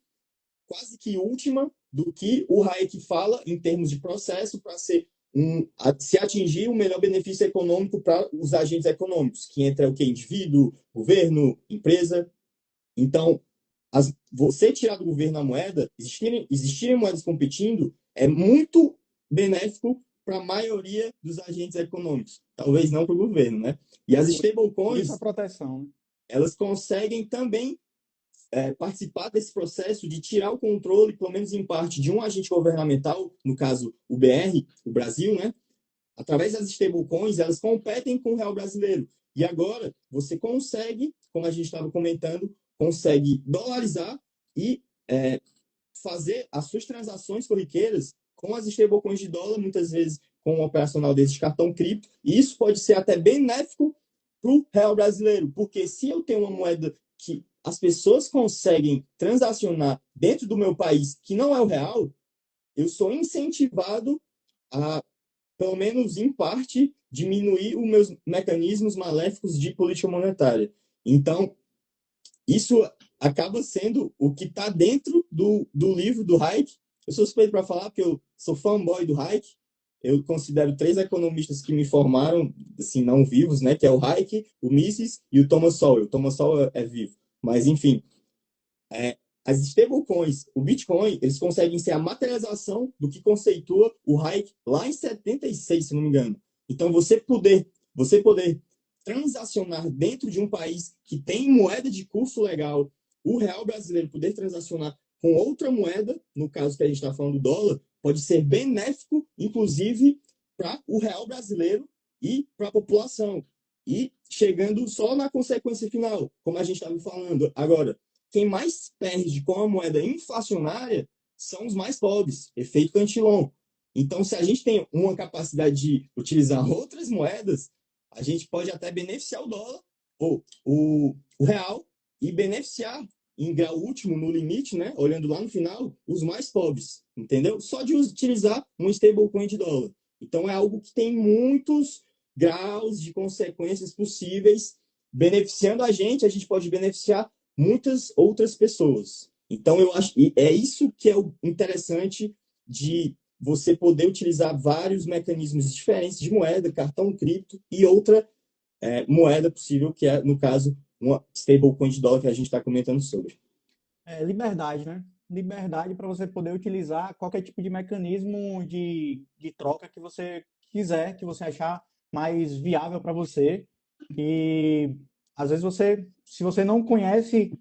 quase que última do que o Hayek fala em termos de processo para se atingir o melhor benefício econômico para os agentes econômicos, que entra o que? Indivíduo, governo, empresa. Então, você tirar do governo a moeda, existirem moedas competindo, é muito benéfico para a maioria dos agentes econômicos. Talvez não para o governo, né? E as Por isso a stablecoins, proteção, né? elas conseguem também participar desse processo de tirar o controle, pelo menos em parte, de um agente governamental, no caso o BR, o Brasil, né? Através das stablecoins, elas competem com o real brasileiro. E agora você consegue, como a gente estava comentando, consegue dolarizar e fazer as suas transações corriqueiras com as stablecoins de dólar, muitas vezes com um operacional desse cartão cripto. E isso pode ser até benéfico para o real brasileiro, porque se eu tenho uma moeda que as pessoas conseguem transacionar dentro do meu país, que não é o real, eu sou incentivado a, pelo menos em parte, diminuir os meus mecanismos maléficos de política monetária. Então, isso acaba sendo o que está dentro do livro do Hayek. Eu sou suspeito para falar, porque eu sou fanboy do Hayek. Eu considero três economistas que me formaram, assim, não vivos, né? Que é o Hayek, o Mises e o Thomas Sowell. O Thomas Sowell é vivo. Mas, enfim, as stablecoins, o Bitcoin, eles conseguem ser a materialização do que conceitua o Hayek lá em 76, se não me engano. Então, você poder transacionar dentro de um país que tem moeda de curso legal, o real brasileiro poder transacionar com outra moeda, no caso que a gente está falando do dólar, pode ser benéfico, inclusive, para o real brasileiro e para a população. E chegando só na consequência final, como a gente estava falando. Agora, quem mais perde com a moeda inflacionária são os mais pobres, efeito Cantillon. Então, se a gente tem uma capacidade de utilizar outras moedas, a gente pode até beneficiar o dólar, ou o real, e beneficiar, em grau último, no limite, né, olhando lá no final, os mais pobres, entendeu? Só de utilizar um stablecoin de dólar. Então, é algo que tem muitos graus de consequências possíveis. Beneficiando a gente pode beneficiar muitas outras pessoas. Então, eu acho que é isso que é o interessante de você poder utilizar vários mecanismos diferentes de moeda, cartão cripto e outra moeda possível, que é, no caso, uma stablecoin de dólar que a gente está comentando sobre. Liberdade, né? Liberdade para você poder utilizar qualquer tipo de mecanismo de troca que você quiser, que você achar mais viável para você. E às vezes se você não conhece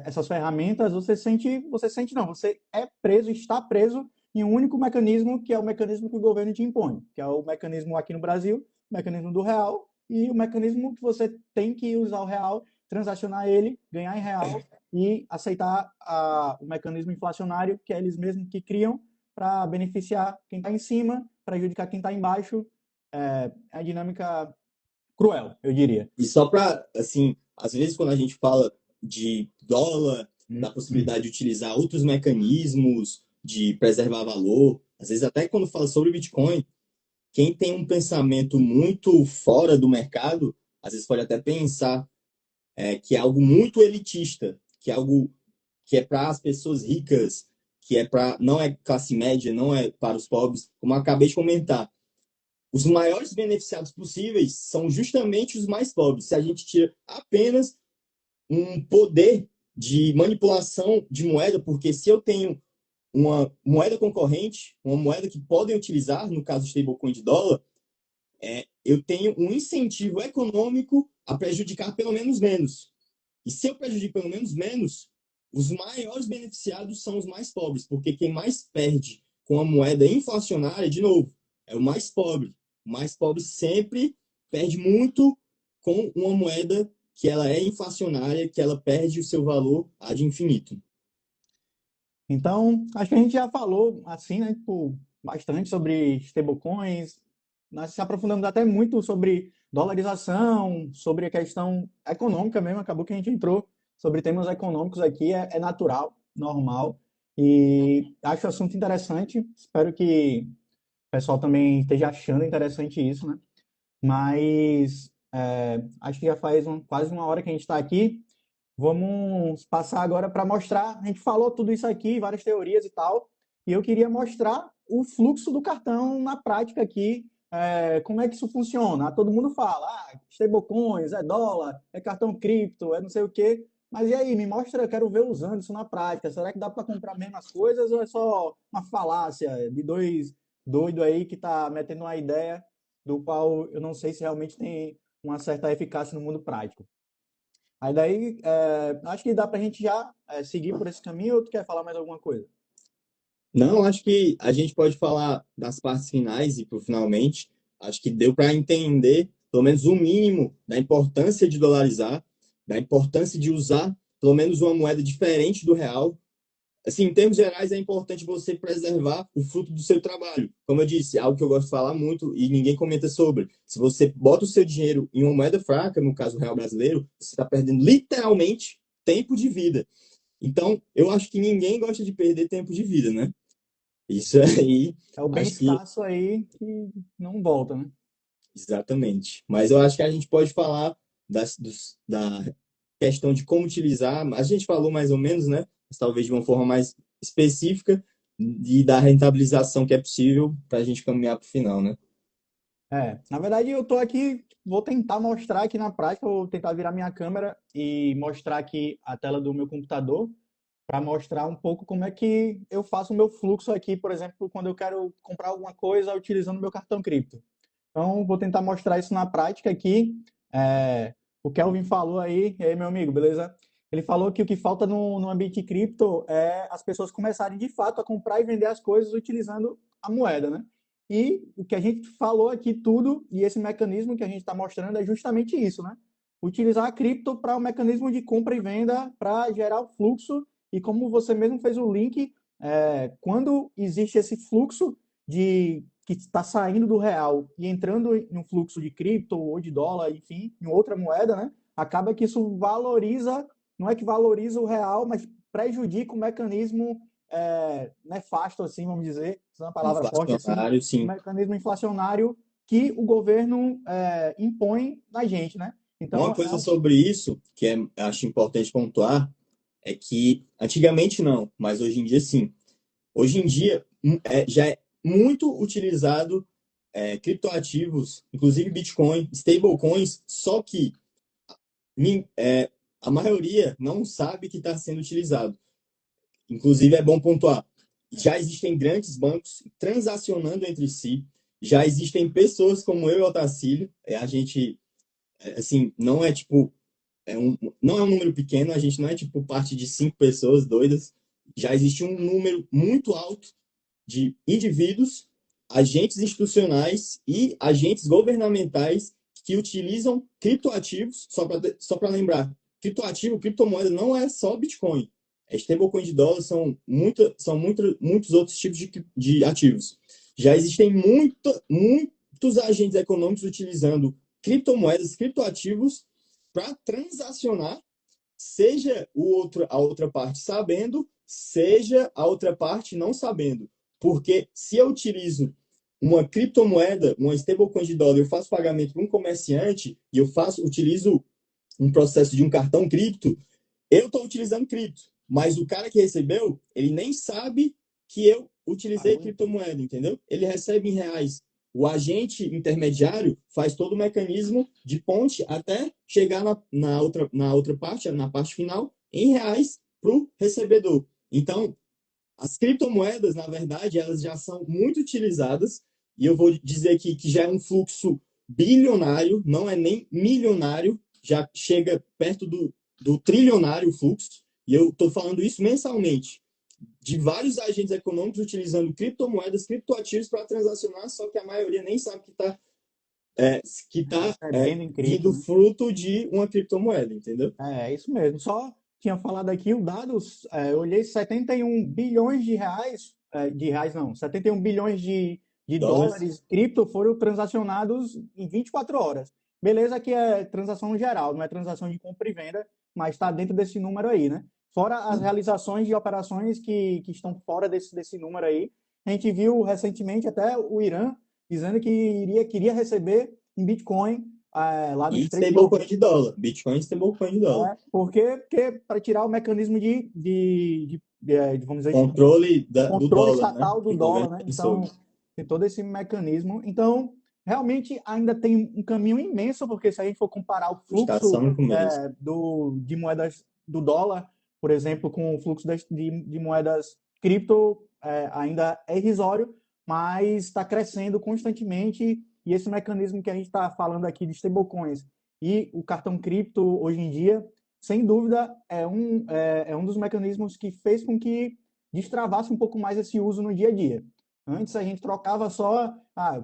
essas ferramentas, você sente não, você é preso, está preso em um único mecanismo, que é o mecanismo que o governo te impõe, que é o mecanismo aqui no Brasil, o mecanismo do real, e o mecanismo que você tem que usar o real, transacionar ele, ganhar em real e aceitar o mecanismo inflacionário que é eles mesmos que criam para beneficiar quem está em cima, prejudicar quem está embaixo. É a dinâmica cruel, eu diria. E só para, assim, às vezes quando a gente fala de dólar, da possibilidade de utilizar outros mecanismos de preservar valor, às vezes até quando fala sobre Bitcoin, quem tem um pensamento muito fora do mercado, às vezes pode até pensar que é algo muito elitista, que é algo que é para as pessoas ricas, que é para não é classe média, não é para os pobres, como eu acabei de comentar. Os maiores beneficiados possíveis são justamente os mais pobres. Se a gente tira apenas um poder de manipulação de moeda, porque se eu tenho uma moeda concorrente, uma moeda que podem utilizar, no caso do stablecoin de dólar, eu tenho um incentivo econômico a prejudicar pelo menos menos. E se eu prejudico pelo menos menos, os maiores beneficiados são os mais pobres, porque quem mais perde com a moeda inflacionária, de novo, é o mais pobre. O mais pobre sempre perde muito com uma moeda que ela é inflacionária, que ela perde o seu valor ad infinito. Então, acho que a gente já falou, assim, né, tipo, bastante sobre stablecoins, nós se aprofundamos até muito sobre dolarização, sobre a questão econômica mesmo, acabou que a gente entrou sobre temas econômicos aqui, é natural, normal, e acho o assunto interessante, espero que o pessoal também esteja achando interessante isso, né? Mas acho que já faz quase uma hora que a gente está aqui. Vamos passar agora para mostrar. A gente falou tudo isso aqui, várias teorias e tal, e eu queria mostrar o fluxo do cartão na prática aqui. Como é que isso funciona? Todo mundo fala, stablecoins, é dólar, é cartão cripto, é não sei o quê. Mas e aí, me mostra, eu quero ver usando isso na prática. Será que dá para comprar mesmo as coisas ou é só uma falácia de dois doidos aí que tá metendo uma ideia do qual eu não sei se realmente tem uma certa eficácia no mundo prático? Aí daí, acho que dá pra gente já seguir por esse caminho ou tu quer falar mais alguma coisa? Não, acho que a gente pode falar das partes finais e para finalmente. Acho que deu para entender, pelo menos o mínimo, da importância de dolarizar, da importância de usar pelo menos uma moeda diferente do real. Assim, em termos gerais, é importante você preservar o fruto do seu trabalho. Como eu disse, é algo que eu gosto de falar muito e ninguém comenta sobre. Se você bota o seu dinheiro em uma moeda fraca, no caso o real brasileiro, você está perdendo literalmente tempo de vida. Então, eu acho que ninguém gosta de perder tempo de vida, né? Isso aí, É o bem acho que escasso aí que não volta, né? exatamente. Mas eu acho que a gente pode falar da questão de como utilizar. A gente falou mais ou menos, né? Mas talvez de uma forma mais específica e da rentabilização que é possível para a gente caminhar para o final, né? Na verdade eu tô aqui, vou tentar mostrar aqui na prática, vou tentar virar minha câmera e mostrar aqui a tela do meu computador para mostrar um pouco como é que eu faço o meu fluxo aqui, por exemplo, quando eu quero comprar alguma coisa utilizando meu cartão cripto. Então, vou tentar mostrar isso na prática aqui. É, o Kelvin falou aí, e aí, meu amigo, beleza? Ele falou que o que falta no ambiente cripto é as pessoas começarem de fato a comprar e vender as coisas utilizando a moeda, né? E o que a gente falou aqui tudo, e esse mecanismo que a gente está mostrando é justamente isso, né? Utilizar a cripto para o mecanismo de compra e venda para gerar o fluxo. E como você mesmo fez o link, quando existe esse fluxo de que está saindo do real e entrando em um fluxo de cripto ou de dólar, enfim, em outra moeda, né? Acaba que isso valoriza, não é que valoriza o real, mas prejudica o mecanismo nefasto, assim, vamos dizer, usando a palavra forte assim, Inflacionário, o sim. mecanismo inflacionário que o governo impõe na gente, né? Uma Então, coisa sobre isso que acho importante pontuar é que antigamente não, mas hoje em dia sim. Hoje em dia já é muito utilizado criptoativos, inclusive Bitcoin, stablecoins, só que a maioria não sabe que está sendo utilizado. Inclusive, é bom pontuar, já existem grandes bancos transacionando entre si, já existem pessoas como eu e o Otacílio, a gente, assim, não é tipo, não é um número pequeno, a gente não é tipo parte de 5 pessoas doidas, já existe um número muito alto de indivíduos, agentes institucionais e agentes governamentais que utilizam criptoativos, só para lembrar, criptoativo, criptomoeda não é só Bitcoin. Stablecoin de dólar muitos outros tipos de ativos. Já existem muitos agentes econômicos utilizando criptomoedas, criptoativos para transacionar, seja a outra parte sabendo, seja a outra parte não sabendo. Porque se eu utilizo uma criptomoeda, uma stablecoin de dólar, eu faço pagamento para um comerciante e utilizo um processo de um cartão cripto, eu estou utilizando cripto. Mas o cara que recebeu, ele nem sabe que eu utilizei criptomoeda, entendeu? Ele recebe em reais. O agente intermediário faz todo o mecanismo de ponte até chegar na outra parte, na parte final, em reais para o recebedor. Então, as criptomoedas, na verdade, elas já são muito utilizadas, e eu vou dizer aqui que já é um fluxo bilionário, não é nem milionário, já chega perto do trilionário o fluxo, e eu estou falando isso mensalmente, de vários agentes econômicos utilizando criptomoedas, criptoativos para transacionar, só que a maioria nem sabe que está recebendo em cripto, vindo né? fruto de uma criptomoeda, entendeu? É isso mesmo. Só tinha falado aqui o dados, eu olhei 71 bilhões de reais, de reais não, 71 bilhões de Dólares. dólares cripto foram transacionados em 24 horas. Beleza que é transação geral, não é transação de compra e venda, mas está dentro desse número aí, né? Fora as realizações de operações que estão fora desse número aí. A gente viu recentemente até o Irã dizendo que queria receber em Bitcoin lá no E Estreito de stablecoin Hormuz. de dólar. Bitcoin e stablecoin de dólar. Porque para tirar o mecanismo vamos dizer, Controle do controle dólar, né? estatal do Que o governo dólar, né? tem Então, sobre. tem todo esse mecanismo. Então, realmente ainda tem um caminho imenso, porque se a gente for comparar o fluxo Está no começo. de moedas do dólar, por exemplo, com o fluxo de moedas cripto, ainda é irrisório, mas está crescendo constantemente. E esse mecanismo que a gente está falando aqui de stablecoins e o cartão cripto hoje em dia, sem dúvida, é um dos mecanismos que fez com que destravasse um pouco mais esse uso no dia a dia. Antes a gente trocava só, para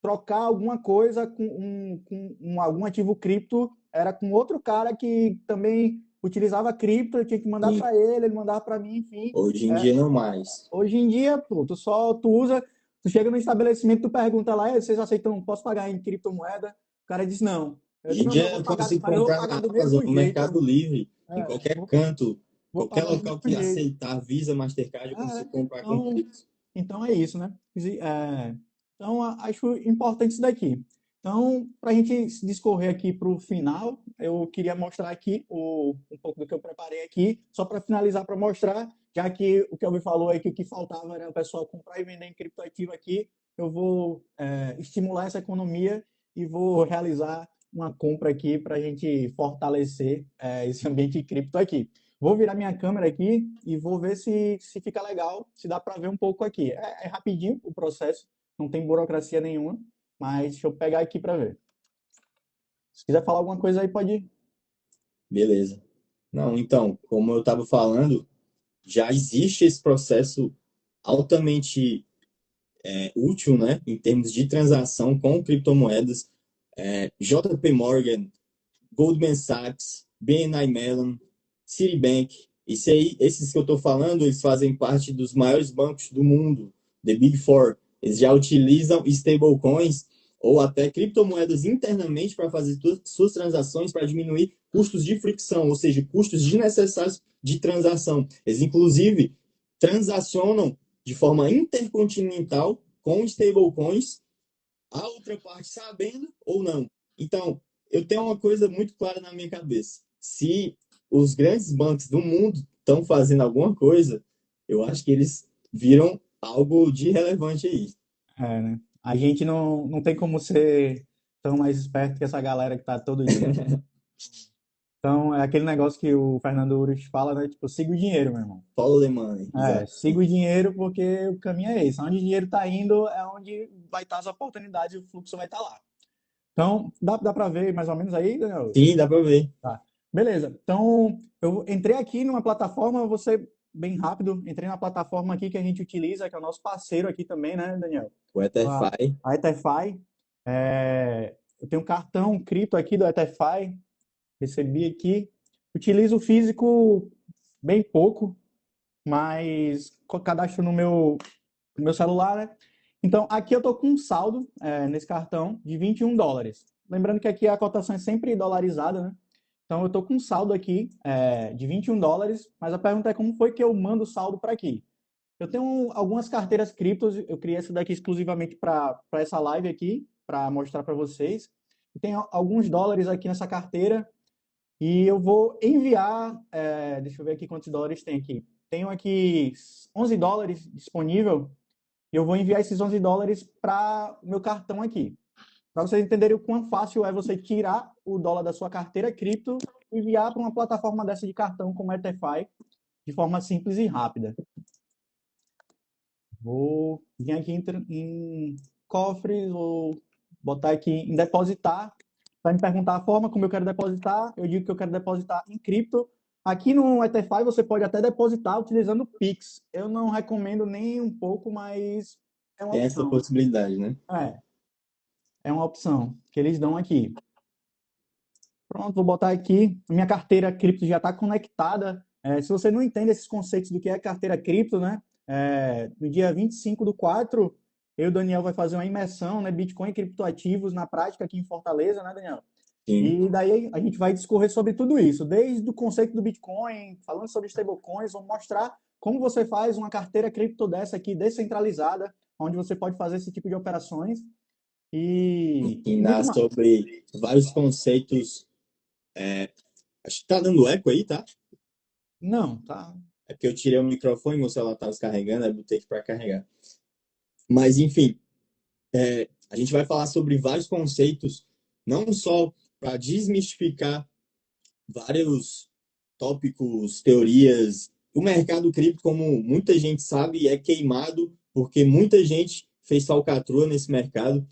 trocar alguma coisa com algum ativo cripto, era com outro cara que também utilizava cripto, eu tinha que mandar Sim. para ele, ele mandava para mim, enfim. Hoje em É, dia não mais. hoje em dia, pô, tu usa, tu chega no estabelecimento, tu pergunta lá, vocês aceitam, posso pagar em criptomoeda? O cara diz não. Eu Hoje digo, em não, mas dia eu consigo mas eu vou comprar pagar na do Amazon, mesmo no jeito. Mercado Livre, em qualquer Vou, canto, vou qualquer pagar do local mesmo que jeito. aceitar Visa, Mastercard, eu consigo comprar com Então, cripto. então é isso, né? Então, acho importante isso daqui. Então, para a gente discorrer aqui para o final, eu queria mostrar aqui um pouco do que eu preparei aqui, só para finalizar, para mostrar, já que o que eu me falou é que o que faltava era o pessoal comprar e vender em criptoativo aqui, eu vou estimular essa economia e vou realizar uma compra aqui para a gente fortalecer esse ambiente cripto aqui. Vou virar minha câmera aqui e vou ver se fica legal, se dá para ver um pouco aqui. É rapidinho o processo, não tem burocracia nenhuma, mas deixa eu pegar aqui para ver. Se quiser falar alguma coisa aí, pode ir. Beleza. Não, então, como eu estava falando, já existe esse processo altamente útil, né, em termos de transação com criptomoedas. JP Morgan, Goldman Sachs, BNY Mellon, Citibank, esses que eu estou falando, eles fazem parte dos maiores bancos do mundo, The Big Four. Eles já utilizam stablecoins ou até criptomoedas internamente para fazer suas transações para diminuir custos de fricção, ou seja, custos desnecessários de transação. Eles, inclusive, transacionam de forma intercontinental com stablecoins, a outra parte sabendo ou não. Então, eu tenho uma coisa muito clara na minha cabeça. Se os grandes bancos do mundo estão fazendo alguma coisa, eu acho que eles viram algo de relevante aí. É, né? A gente não tem como ser tão mais esperto que essa galera que tá todo dia. Então, é aquele negócio que o Fernando Urich fala, né? Tipo, siga o dinheiro, meu irmão. Follow the money, exato. Siga o dinheiro porque o caminho é esse. Onde o dinheiro tá indo é onde vai estar as oportunidades e o fluxo vai estar lá. Então, dá para ver mais ou menos aí, Daniel? Sim, dá para ver. Tá. Beleza. Então, eu entrei aqui numa plataforma, vou ser bem rápido. Entrei na plataforma aqui que a gente utiliza, que é o nosso parceiro aqui também, né, Daniel? O A, EtherFi. a EtherFi. Eu tenho um cartão cripto aqui do EtherFi, recebi aqui. Utilizo o físico bem pouco, mas cadastro no meu celular, né? Então, aqui eu tô com um saldo nesse cartão de US$ 21. Lembrando que aqui a cotação é sempre dolarizada, né? Então, eu tô com um saldo aqui de US$ 21, mas a pergunta é como foi que eu mando o saldo para aqui? Eu tenho algumas carteiras criptos, eu criei essa daqui exclusivamente para essa live aqui, para mostrar para vocês. E tem alguns dólares aqui nessa carteira e eu vou enviar, deixa eu ver aqui quantos dólares tem aqui. Tenho aqui US$ 11 disponível e eu vou enviar esses US$ 11 para o meu cartão aqui. Para vocês entenderem o quão fácil é você tirar o dólar da sua carteira cripto e enviar para uma plataforma dessa de cartão como a EtherFi de forma simples e rápida. Vou vir aqui em cofres, vou botar aqui em depositar. Vai me perguntar a forma como eu quero depositar. Eu digo que eu quero depositar em cripto. Aqui no EtherFi você pode até depositar utilizando o Pix. Eu não recomendo nem um pouco, mas é uma Tem essa opção. possibilidade, né? É uma opção que eles dão aqui. Pronto, vou botar aqui. Minha carteira cripto já está conectada. Se você não entende esses conceitos do que é carteira cripto, né? No dia 25/4, eu e o Daniel vai fazer uma imersão, né? Bitcoin e criptoativos na prática aqui em Fortaleza, né, Daniel? Sim. E daí a gente vai discorrer sobre tudo isso, desde o conceito do Bitcoin, falando sobre stablecoins, vamos mostrar como você faz uma carteira cripto dessa aqui descentralizada, onde você pode fazer esse tipo de operações e muito Ensinar mais. sobre vários conceitos. Acho que tá dando eco aí, tá? Não, tá. É porque eu tirei o microfone, meu celular tá descarregando, aí botei aqui para carregar. Mas, enfim, a gente vai falar sobre vários conceitos, não só para desmistificar vários tópicos, teorias. O mercado cripto, como muita gente sabe, é queimado porque muita gente fez falcatrua nesse mercado.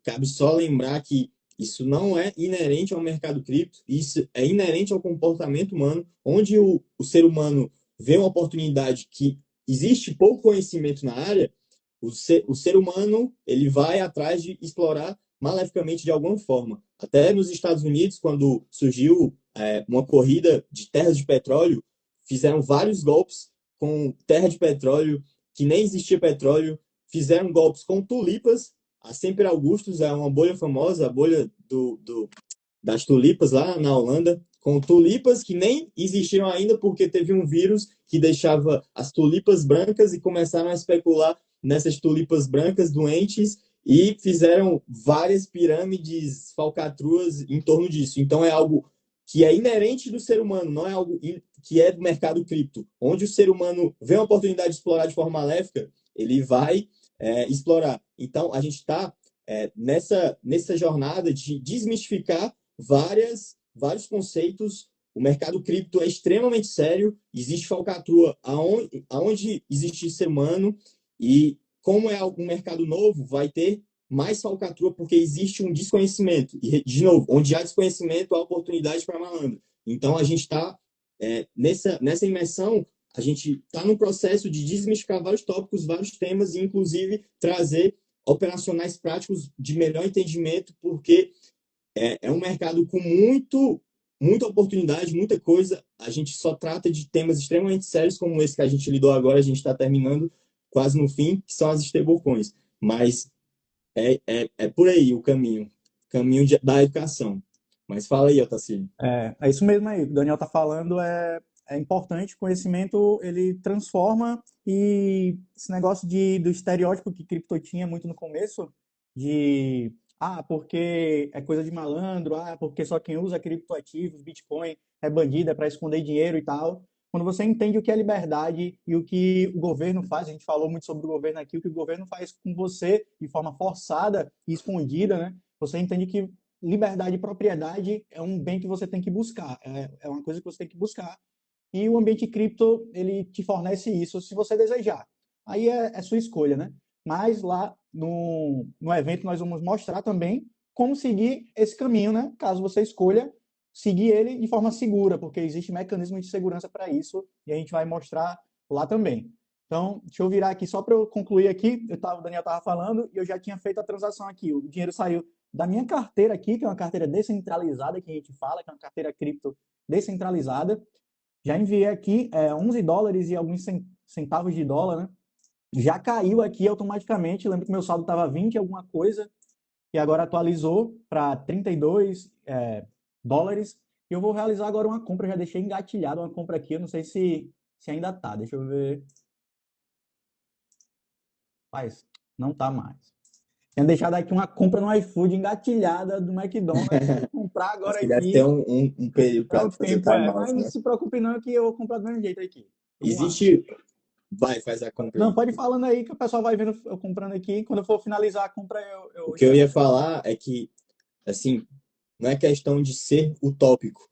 Cabe só lembrar que isso não é inerente ao mercado cripto, isso é inerente ao comportamento humano, onde o ser humano vê uma oportunidade que existe pouco conhecimento na área, o ser humano ele vai atrás de explorar maleficamente de alguma forma. Até nos Estados Unidos, quando surgiu uma corrida de terras de petróleo, fizeram vários golpes com terra de petróleo, que nem existia petróleo, fizeram golpes com tulipas. A Semper Augustus é uma bolha famosa, a bolha das tulipas lá na Holanda, com tulipas que nem existiram ainda porque teve um vírus que deixava as tulipas brancas e começaram a especular nessas tulipas brancas doentes e fizeram várias pirâmides, falcatruas em torno disso. Então é algo que é inerente do ser humano, não é algo que é do mercado cripto. Onde o ser humano vê uma oportunidade de explorar de forma maléfica, ele vai explorar. Então a gente está nessa jornada de desmistificar vários conceitos o mercado cripto é extremamente sério, existe falcatrua aonde existe ser humano, e como é um mercado novo, vai ter mais falcatrua porque existe um desconhecimento. E, de novo, onde há desconhecimento, há oportunidade para malandro. Então, a gente está nessa imersão, a gente está no processo de desmistificar vários tópicos, vários temas, e inclusive trazer operacionais práticos de melhor entendimento, porque é um mercado com muita oportunidade, muita coisa. A gente só trata de temas extremamente sérios, como esse que a gente lidou agora, a gente está terminando quase no fim, que são as stablecoins. Mas é por aí o caminho da educação. Mas fala aí, Otacílio. É isso mesmo aí, o que o Daniel está falando é importante, o conhecimento ele transforma e esse negócio do estereótipo que cripto tinha muito no começo, de porque é coisa de malandro, porque só quem usa criptoativos, Bitcoin é bandido, é para esconder dinheiro e tal. Quando você entende o que é liberdade e o que o governo faz, a gente falou muito sobre o governo aqui, o que o governo faz com você de forma forçada e escondida, né? Você entende que liberdade e propriedade é um bem que você tem que buscar, é uma coisa que você tem que buscar. E o ambiente cripto, ele te fornece isso se você desejar. Aí é sua escolha, né? Mas lá no evento nós vamos mostrar também como seguir esse caminho, né? Caso você escolha seguir ele de forma segura, porque existe mecanismo de segurança para isso e a gente vai mostrar lá também. Então, deixa eu virar aqui só para eu concluir aqui. O Daniel estava falando e eu já tinha feito a transação aqui. O dinheiro saiu da minha carteira aqui, que é uma carteira descentralizada, que a gente fala, que é uma carteira cripto descentralizada. Já enviei aqui US$ 11 e alguns centavos de dólar, né? Já caiu aqui automaticamente. Lembro que meu saldo estava 20 alguma coisa, e agora atualizou para 32 dólares. E eu vou realizar agora uma compra. Eu já deixei engatilhado uma compra aqui. Eu não sei se ainda tá. Deixa eu ver. Faz, não tá mais. Tinha deixado aqui uma compra no iFood engatilhada do McDonald's. Vou comprar Acho agora que deve ter aqui. um período É para o fazer o tempo, timeout, mas não né? se preocupe não que eu vou comprar do mesmo jeito aqui. Vamos lá. Existe. Vai, faz a compra Não, aí. pode ir falando aí que o pessoal vai vendo eu comprando aqui. Quando eu for finalizar a compra, O eu que eu chamo ia você. falar é que, assim, não é questão de ser utópico,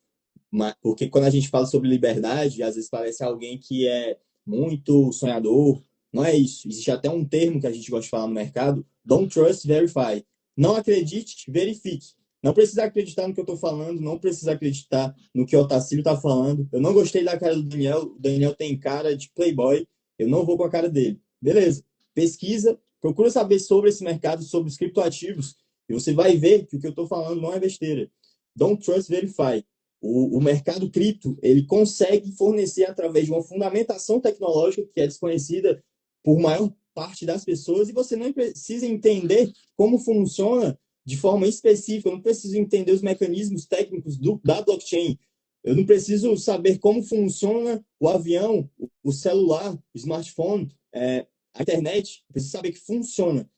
porque quando a gente fala sobre liberdade, às vezes parece alguém que é muito sonhador. Não é isso. Existe até um termo que a gente gosta de falar no mercado: don't trust, verify. Não acredite, verifique. Não precisa acreditar no que eu estou falando, não precisa acreditar no que o Otacílio está falando. Eu não gostei da cara do Daniel. O Daniel tem cara de playboy. Eu não vou com a cara dele. Beleza. Pesquisa, procura saber sobre esse mercado, sobre os criptoativos, e você vai ver que o que eu estou falando não é besteira. Don't trust, verify. O mercado cripto ele consegue fornecer através de uma fundamentação tecnológica que é desconhecida por maior parte das pessoas, e você não precisa entender como funciona de forma específica. Eu não preciso entender os mecanismos técnicos da blockchain. Eu não preciso saber como funciona o avião, o celular, o smartphone, a internet. Eu preciso saber que funciona.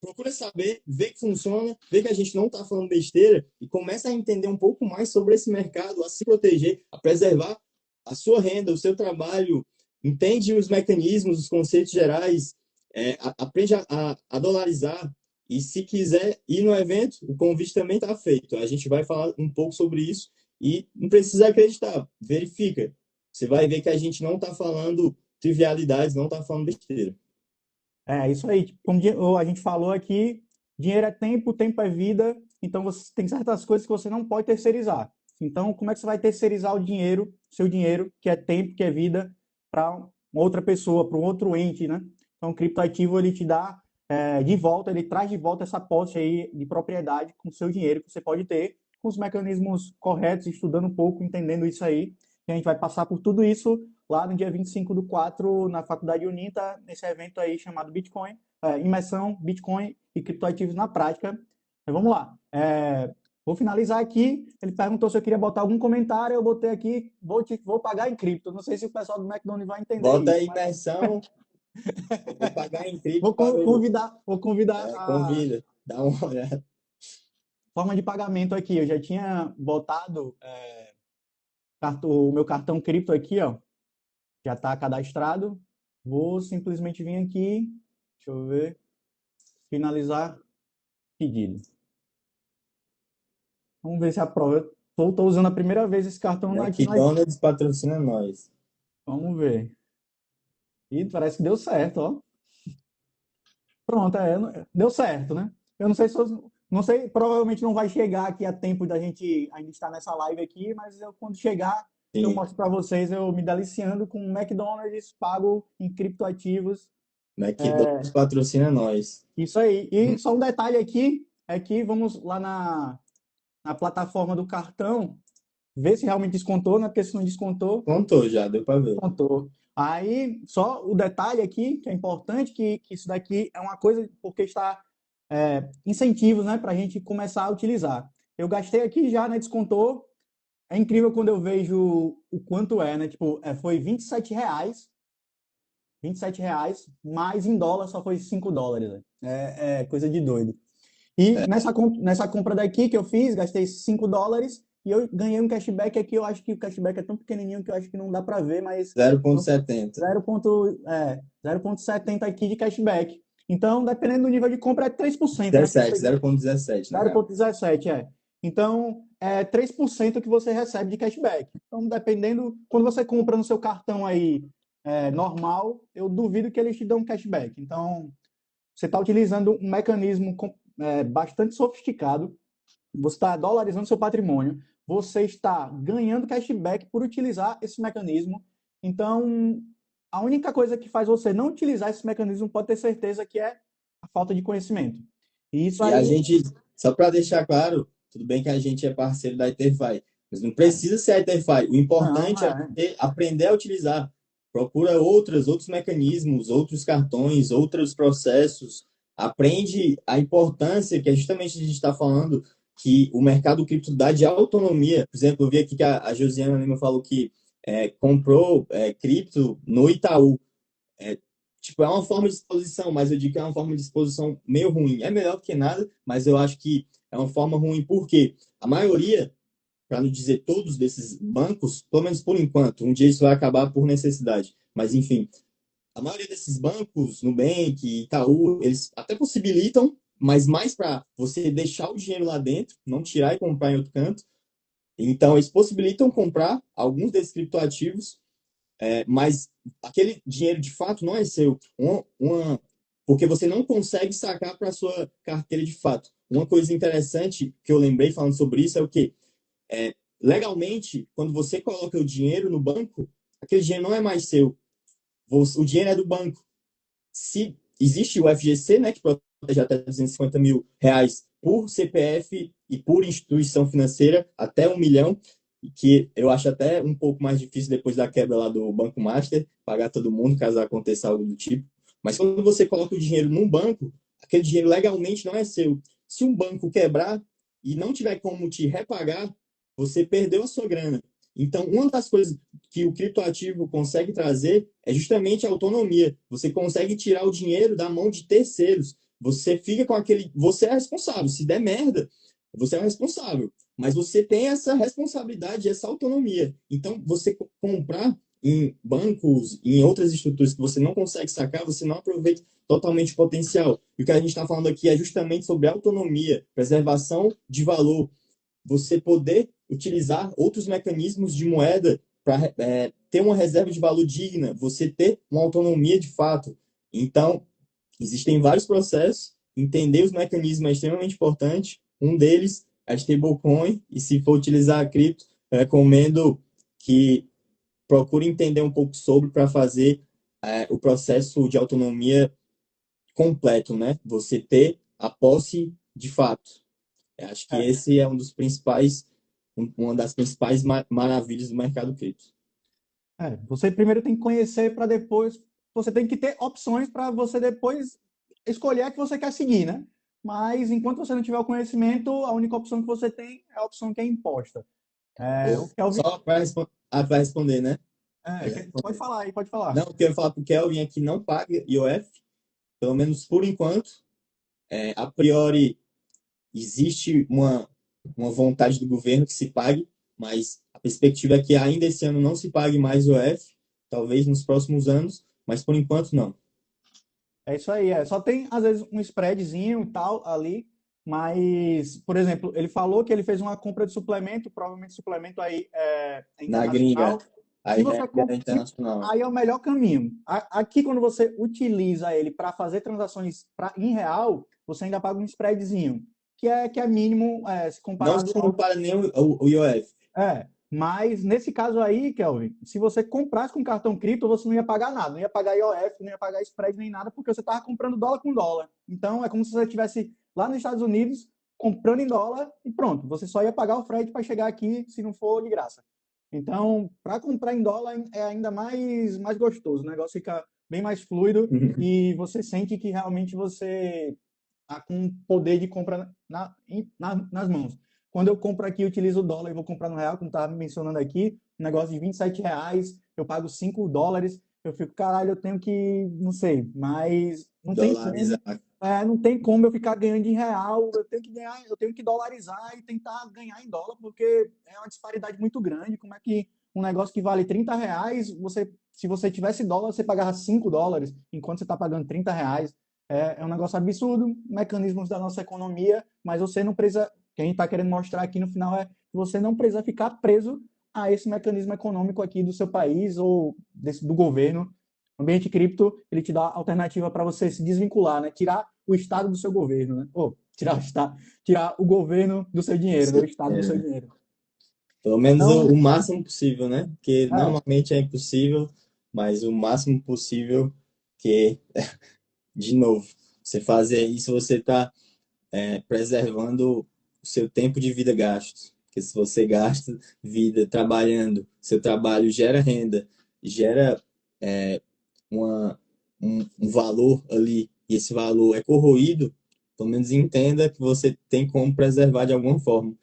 Procura saber, ver que funciona, ver que a gente não está falando besteira e começa a entender um pouco mais sobre esse mercado, a se proteger, a preservar a sua renda, o seu trabalho, entende os mecanismos, os conceitos gerais, aprende a dolarizar. E se quiser ir no evento, o convite também está feito. A gente vai falar um pouco sobre isso e não precisa acreditar, verifica. Você vai ver que a gente não está falando trivialidades, não está falando besteira. É isso aí. Como a gente falou aqui, dinheiro é tempo, tempo é vida. Então você tem certas coisas que você não pode terceirizar. Então, como é que você vai terceirizar o dinheiro, seu dinheiro, que é tempo, que é vida, para uma outra pessoa, para um outro ente, né? Então, o criptoativo ele te dá de volta, ele traz de volta essa posse aí de propriedade com o seu dinheiro que você pode ter, com os mecanismos corretos, estudando um pouco, entendendo isso aí. E a gente vai passar por tudo isso lá no dia 25/4, na Faculdade Unita, nesse evento aí chamado Bitcoin, imersão, Bitcoin e criptoativos na prática. Mas vamos lá. Vou finalizar aqui. Ele perguntou se eu queria botar algum comentário, eu botei aqui, vou pagar em cripto. Não sei se o pessoal do McDonald's vai entender Bota isso, a mas imersão, vou pagar em cripto, vou parou. convidar a Convida, dá uma olhada. forma de pagamento aqui. Eu já tinha botado o meu cartão cripto aqui, ó. Já está cadastrado. Vou simplesmente vir aqui, deixa eu ver, finalizar pedido. Vamos ver se aprova. Tô usando a primeira vez esse cartão aqui na... McDonald's patrocina nós. Vamos ver. E parece que deu certo, ó. Pronto, deu certo, né? Eu não sei se não sei, provavelmente não vai chegar aqui a tempo da gente ainda estar nessa live aqui, mas quando chegar, eu Sim, mostro para vocês eu me deliciando com McDonald's pago em criptoativos. McDonald's patrocina nós. Isso aí. E só um detalhe aqui é que vamos lá na plataforma do cartão ver se realmente descontou, né? Porque se não descontou, Contou já, deu pra ver. descontou. Aí, só o detalhe aqui, que é importante, que isso daqui é uma coisa porque está incentivos, né, para a gente começar a utilizar. Eu gastei aqui já, né, descontou. É incrível quando eu vejo o quanto é, né? Tipo, foi R$ 27, R$ 27, mas em dólar só foi US$ 5. Né? É coisa de doido. E nessa compra daqui que eu fiz, gastei US$ 5 e eu ganhei um cashback aqui. Eu acho que o cashback é tão pequenininho que eu acho que não dá para ver, mas 0,70. 0,70 aqui de cashback. Então, dependendo do nível de compra, é 3%, né? 17, 0,17 na real. 0,17, Então, é 3% que você recebe de cashback. Então, dependendo, quando você compra no seu cartão aí normal, eu duvido que eles te dão cashback. Então, você está utilizando um mecanismo bastante sofisticado, você está dolarizando seu patrimônio, você está ganhando cashback por utilizar esse mecanismo. Então, a única coisa que faz você não utilizar esse mecanismo pode ter certeza que é a falta de conhecimento. E isso E a aí, gente, só para deixar claro, tudo bem que a gente é parceiro da Etherfi, mas não precisa ser a Etherfi. O não, importante é você aprender a utilizar. Procura outros mecanismos, outros cartões, outros processos. Aprende a importância que é justamente a gente está falando que o mercado cripto dá de autonomia. Por exemplo, eu vi aqui que a Josiana Lima falou que comprou cripto no Itaú. É, tipo, é uma forma de exposição, mas eu digo que é uma forma de exposição meio ruim. É melhor que nada, mas eu acho que é uma forma ruim porque a maioria, para não dizer todos desses bancos, pelo menos por enquanto, um dia isso vai acabar por necessidade, mas enfim, a maioria desses bancos, Nubank, Itaú, eles até possibilitam, mas mais para você deixar o dinheiro lá dentro, não tirar e comprar em outro canto. Então, eles possibilitam comprar alguns desses criptoativos mas aquele dinheiro de fato não é seu. Porque você não consegue sacar para a sua carteira de fato. Uma coisa interessante que eu lembrei falando sobre isso é o que legalmente, quando você coloca o dinheiro no banco, aquele dinheiro não é mais seu. O dinheiro é do banco. Se existe o FGC, né, que protege até R$ 250 mil por CPF e por instituição financeira, até 1 milhão, que eu acho até um pouco mais difícil depois da quebra lá do Banco Master, pagar todo mundo caso aconteça algo do tipo. Mas quando você coloca o dinheiro num banco, aquele dinheiro legalmente não é seu. Se um banco quebrar e não tiver como te repagar, você perdeu a sua grana. Então, uma das coisas que o criptoativo consegue trazer é justamente a autonomia. Você consegue tirar o dinheiro da mão de terceiros. Você fica com aquele. Você é responsável. Se der merda, você é o responsável. Mas você tem essa responsabilidade, essa autonomia. Então, você comprar em bancos, em outras estruturas que você não consegue sacar, você não aproveita totalmente o potencial. E o que a gente está falando aqui é justamente sobre autonomia, preservação de valor, você poder utilizar outros mecanismos de moeda para ter uma reserva de valor digna, você ter uma autonomia de fato. Então, existem vários processos, entender os mecanismos é extremamente importante. Um deles é a stablecoin, e se for utilizar a cripto, eu recomendo que procure entender um pouco sobre para fazer o processo de autonomia completo, né? Você ter a posse de fato. Eu acho que é, esse é um dos principais, uma das principais maravilhas do mercado cripto. você primeiro tem que conhecer para depois. Você tem que ter opções para você depois escolher a que você quer seguir, né? Mas enquanto você não tiver o conhecimento, a única opção que você tem é a opção que é imposta. O Kelvin. Só para responder, né? Pode falar aí, pode falar. Não, eu quero falar para o Kelvin é que não paga IOF, pelo menos por enquanto. A priori, existe uma vontade do governo que se pague, mas a perspectiva é que ainda esse ano não se pague mais IOF, talvez nos próximos anos, mas por enquanto não. É isso aí, Só tem, às vezes, um spreadzinho e tal ali, Mas, por exemplo, ele falou que ele fez uma compra de suplemento, provavelmente suplemento aí é Na gringa, internacional. Se aí já você é compra, internacional. aí é o melhor caminho. Aqui, quando você utiliza ele para fazer transações em real, você ainda paga um spreadzinho, que é mínimo, se Não comparado se compara nem o IOF. mas nesse caso aí, Kelvin, se você comprasse com cartão cripto, você não ia pagar nada, não ia pagar IOF, não ia pagar spread nem nada, porque você estava comprando dólar com dólar. Então é como se você estivesse lá nos Estados Unidos comprando em dólar e pronto, você só ia pagar o frete para chegar aqui se não for de graça. Então, para comprar em dólar é ainda mais gostoso, o negócio fica bem mais fluido e você sente que realmente você está com poder de compra nas mãos. Quando eu compro aqui, eu utilizo o dólar e vou comprar no real, como estava mencionando aqui, um negócio de R$ 27, eu pago US$ 5, eu fico, caralho, eu tenho que, não sei, mas Dolarizar. não tem como eu ficar ganhando em real, eu tenho que ganhar, eu tenho que dolarizar e tentar ganhar em dólar, porque é uma disparidade muito grande. Como é que um negócio que vale R$ 30, se você tivesse dólar, você pagava US$ 5, enquanto você está pagando R$ 30. É um negócio absurdo, mecanismos da nossa economia, mas você não precisa. O que a gente está querendo mostrar aqui no final é que você não precisa ficar preso a esse mecanismo econômico aqui do seu país ou do governo. O ambiente cripto, ele te dá alternativa para você se desvincular, né? Tirar o estado do seu governo, né? Ou tirar o governo do seu dinheiro, né? O estado do seu É, dinheiro. pelo menos Então, o máximo possível, né? Porque é, normalmente é impossível, mas o máximo possível que, de novo, você fazer isso, você está preservando o seu tempo de vida gasto. Porque se você gasta vida trabalhando, seu trabalho gera renda, gera uma, um valor ali, e esse valor é corroído, pelo menos entenda que você tem como preservar de alguma forma.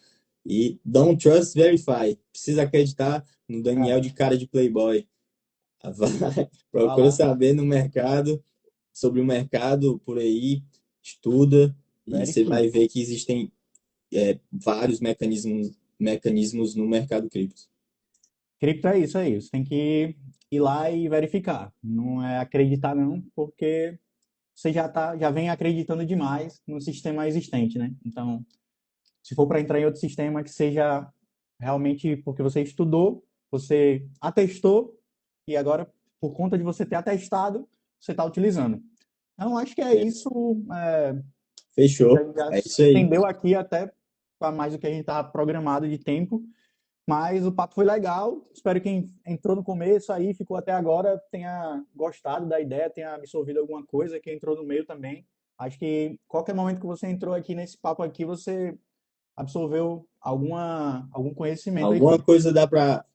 E don't trust, verify. Precisa acreditar no Daniel é, de cara de Playboy. Vai, vai procura lá, saber no mercado, sobre o mercado por aí, estuda, e você vai verifica. ver que existem vários mecanismos no mercado cripto. Cripto é isso aí, você tem que ir lá e verificar. Não é acreditar não, porque você já vem acreditando demais no sistema existente, né? Então, se for para entrar em outro sistema que seja realmente porque você estudou, você atestou e agora, por conta de você ter atestado, você está utilizando. Então, acho que é isso. A Fechou. gente já É se isso aí. estendeu aqui até para mais do que a gente estava programado de tempo, mas o papo foi legal. Espero que quem entrou no começo aí, ficou até agora, tenha gostado da ideia, tenha absorvido alguma coisa, quem entrou no meio também. Acho que qualquer momento que você entrou aqui nesse papo aqui, você absorveu algum conhecimento aí. Alguma coisa dá para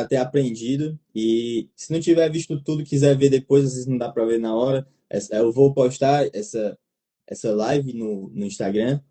ter aprendido. E se não tiver visto tudo, quiser ver depois, às vezes não dá para ver na hora. Eu vou postar essa live no Instagram.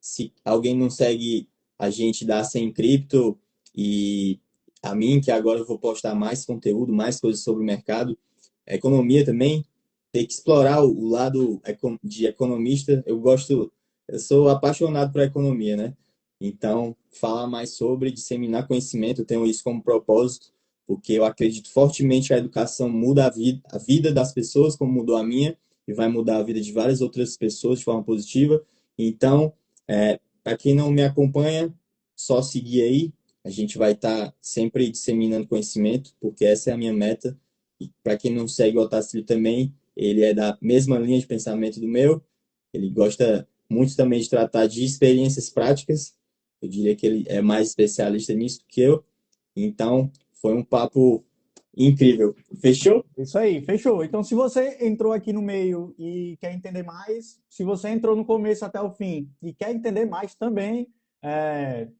Se alguém não segue a gente da Sem Cripto e a mim, que agora eu vou postar mais conteúdo, mais coisas sobre o mercado, economia também, tem que explorar o lado de economista. Eu sou apaixonado por economia, né? Então, falar mais sobre, disseminar conhecimento, eu tenho isso como propósito, porque eu acredito fortemente que a educação muda a vida das pessoas, como mudou a minha, e vai mudar a vida de várias outras pessoas de forma positiva. Então, para quem não me acompanha, só seguir aí. A gente vai estar sempre disseminando conhecimento, porque essa é a minha meta. E para quem não segue o Otacílio também, ele é da mesma linha de pensamento do meu. Ele gosta muito também de tratar de experiências práticas. Eu diria que ele é mais especialista nisso do que eu. Então, foi um papo incrível. Fechou? Isso aí, fechou. Então, se você entrou aqui no meio e quer entender mais, se você entrou no começo até o fim e quer entender mais também,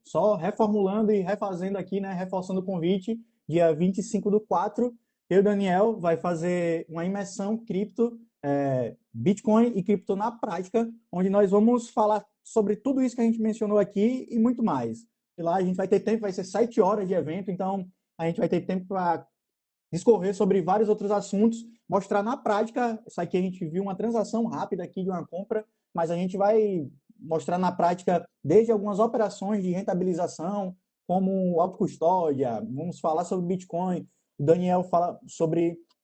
só reformulando e refazendo aqui, né, reforçando o convite, dia 25/4, eu e o Daniel vai fazer uma imersão cripto, Bitcoin e cripto na prática, onde nós vamos falar sobre tudo isso que a gente mencionou aqui e muito mais. E lá a gente vai ter tempo, vai ser 7 horas de evento, então a gente vai ter tempo para discorrer sobre vários outros assuntos, mostrar na prática. Isso aqui a gente viu uma transação rápida aqui de uma compra, mas a gente vai mostrar na prática desde algumas operações de rentabilização, como autocustódia, vamos falar sobre Bitcoin. O Daniel fala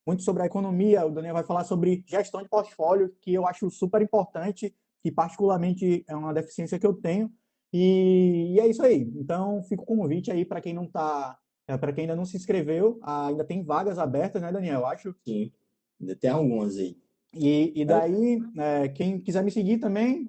muito sobre a economia, o Daniel vai falar sobre gestão de portfólio, que eu acho super importante, que particularmente é uma deficiência que eu tenho. E é isso aí. Então, fica o convite aí para quem não tá, para quem ainda não se inscreveu, ainda tem vagas abertas, né, Daniel? Eu acho. Sim, ainda tem algumas aí. E daí, quem quiser me seguir também,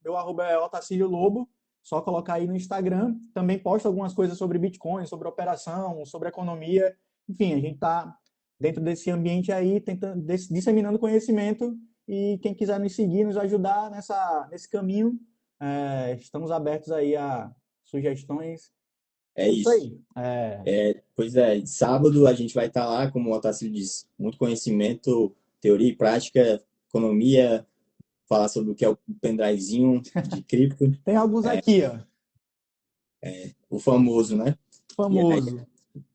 meu arroba é Otacílio Lobo, só colocar aí no Instagram. Também posto algumas coisas sobre Bitcoin, sobre operação, sobre economia. Enfim, a gente está dentro desse ambiente aí, tentando, disseminando conhecimento. E quem quiser nos seguir, nos ajudar nesse caminho, estamos abertos aí a sugestões. É É isso isso. aí. Pois é, sábado a gente vai estar lá, como o Otacílio disse, muito conhecimento, teoria e prática, economia, falar sobre o que é o pendrivezinho de cripto, Tem alguns aqui, ó, o famoso, né? E aí famoso, vou estar lá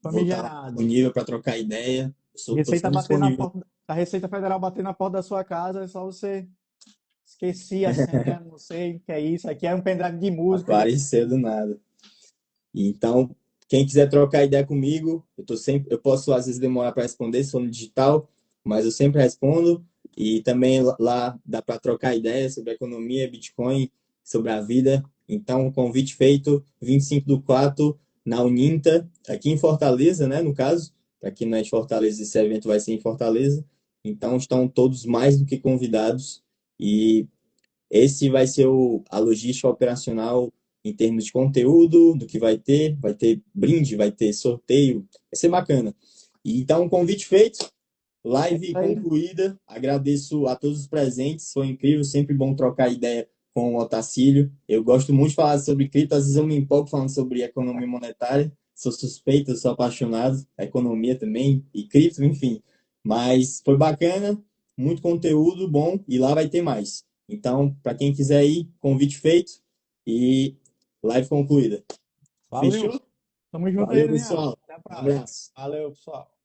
famigerado. disponível para trocar ideia. Estou Receita sempre bater na disponível. porta, a Receita Federal bater na porta da sua casa, é só você esqueci a senha, não sei o que é isso. Aqui é um pendrive de música. Apareceu do nada. Então, quem quiser trocar ideia comigo, eu posso às vezes demorar para responder se for no digital, mas eu sempre respondo. E também lá dá para trocar ideias sobre economia, Bitcoin, sobre a vida. Então, convite feito, 25/4 na Uninta, aqui em Fortaleza, né, no caso. Para quem não é de Fortaleza, esse evento vai ser em Fortaleza. Então, estão todos mais do que convidados. E esse vai ser a logística operacional em termos de conteúdo, do que vai ter brinde, vai ter sorteio, vai ser bacana. E então, um convite feito, É live isso aí. concluída. Agradeço a todos os presentes, foi incrível, sempre bom trocar ideia com o Otacílio. Eu gosto muito de falar sobre cripto, às vezes eu me empolgo falando sobre economia monetária, sou suspeito, sou apaixonado, economia também, e cripto, enfim. Mas foi bacana, muito conteúdo bom, e lá vai ter mais. Então, para quem quiser ir, convite feito e live concluída. Valeu. Fechou? Tamo junto aí, Valeu, Daniel. pessoal. Até a Um próxima. abraço. Valeu, pessoal.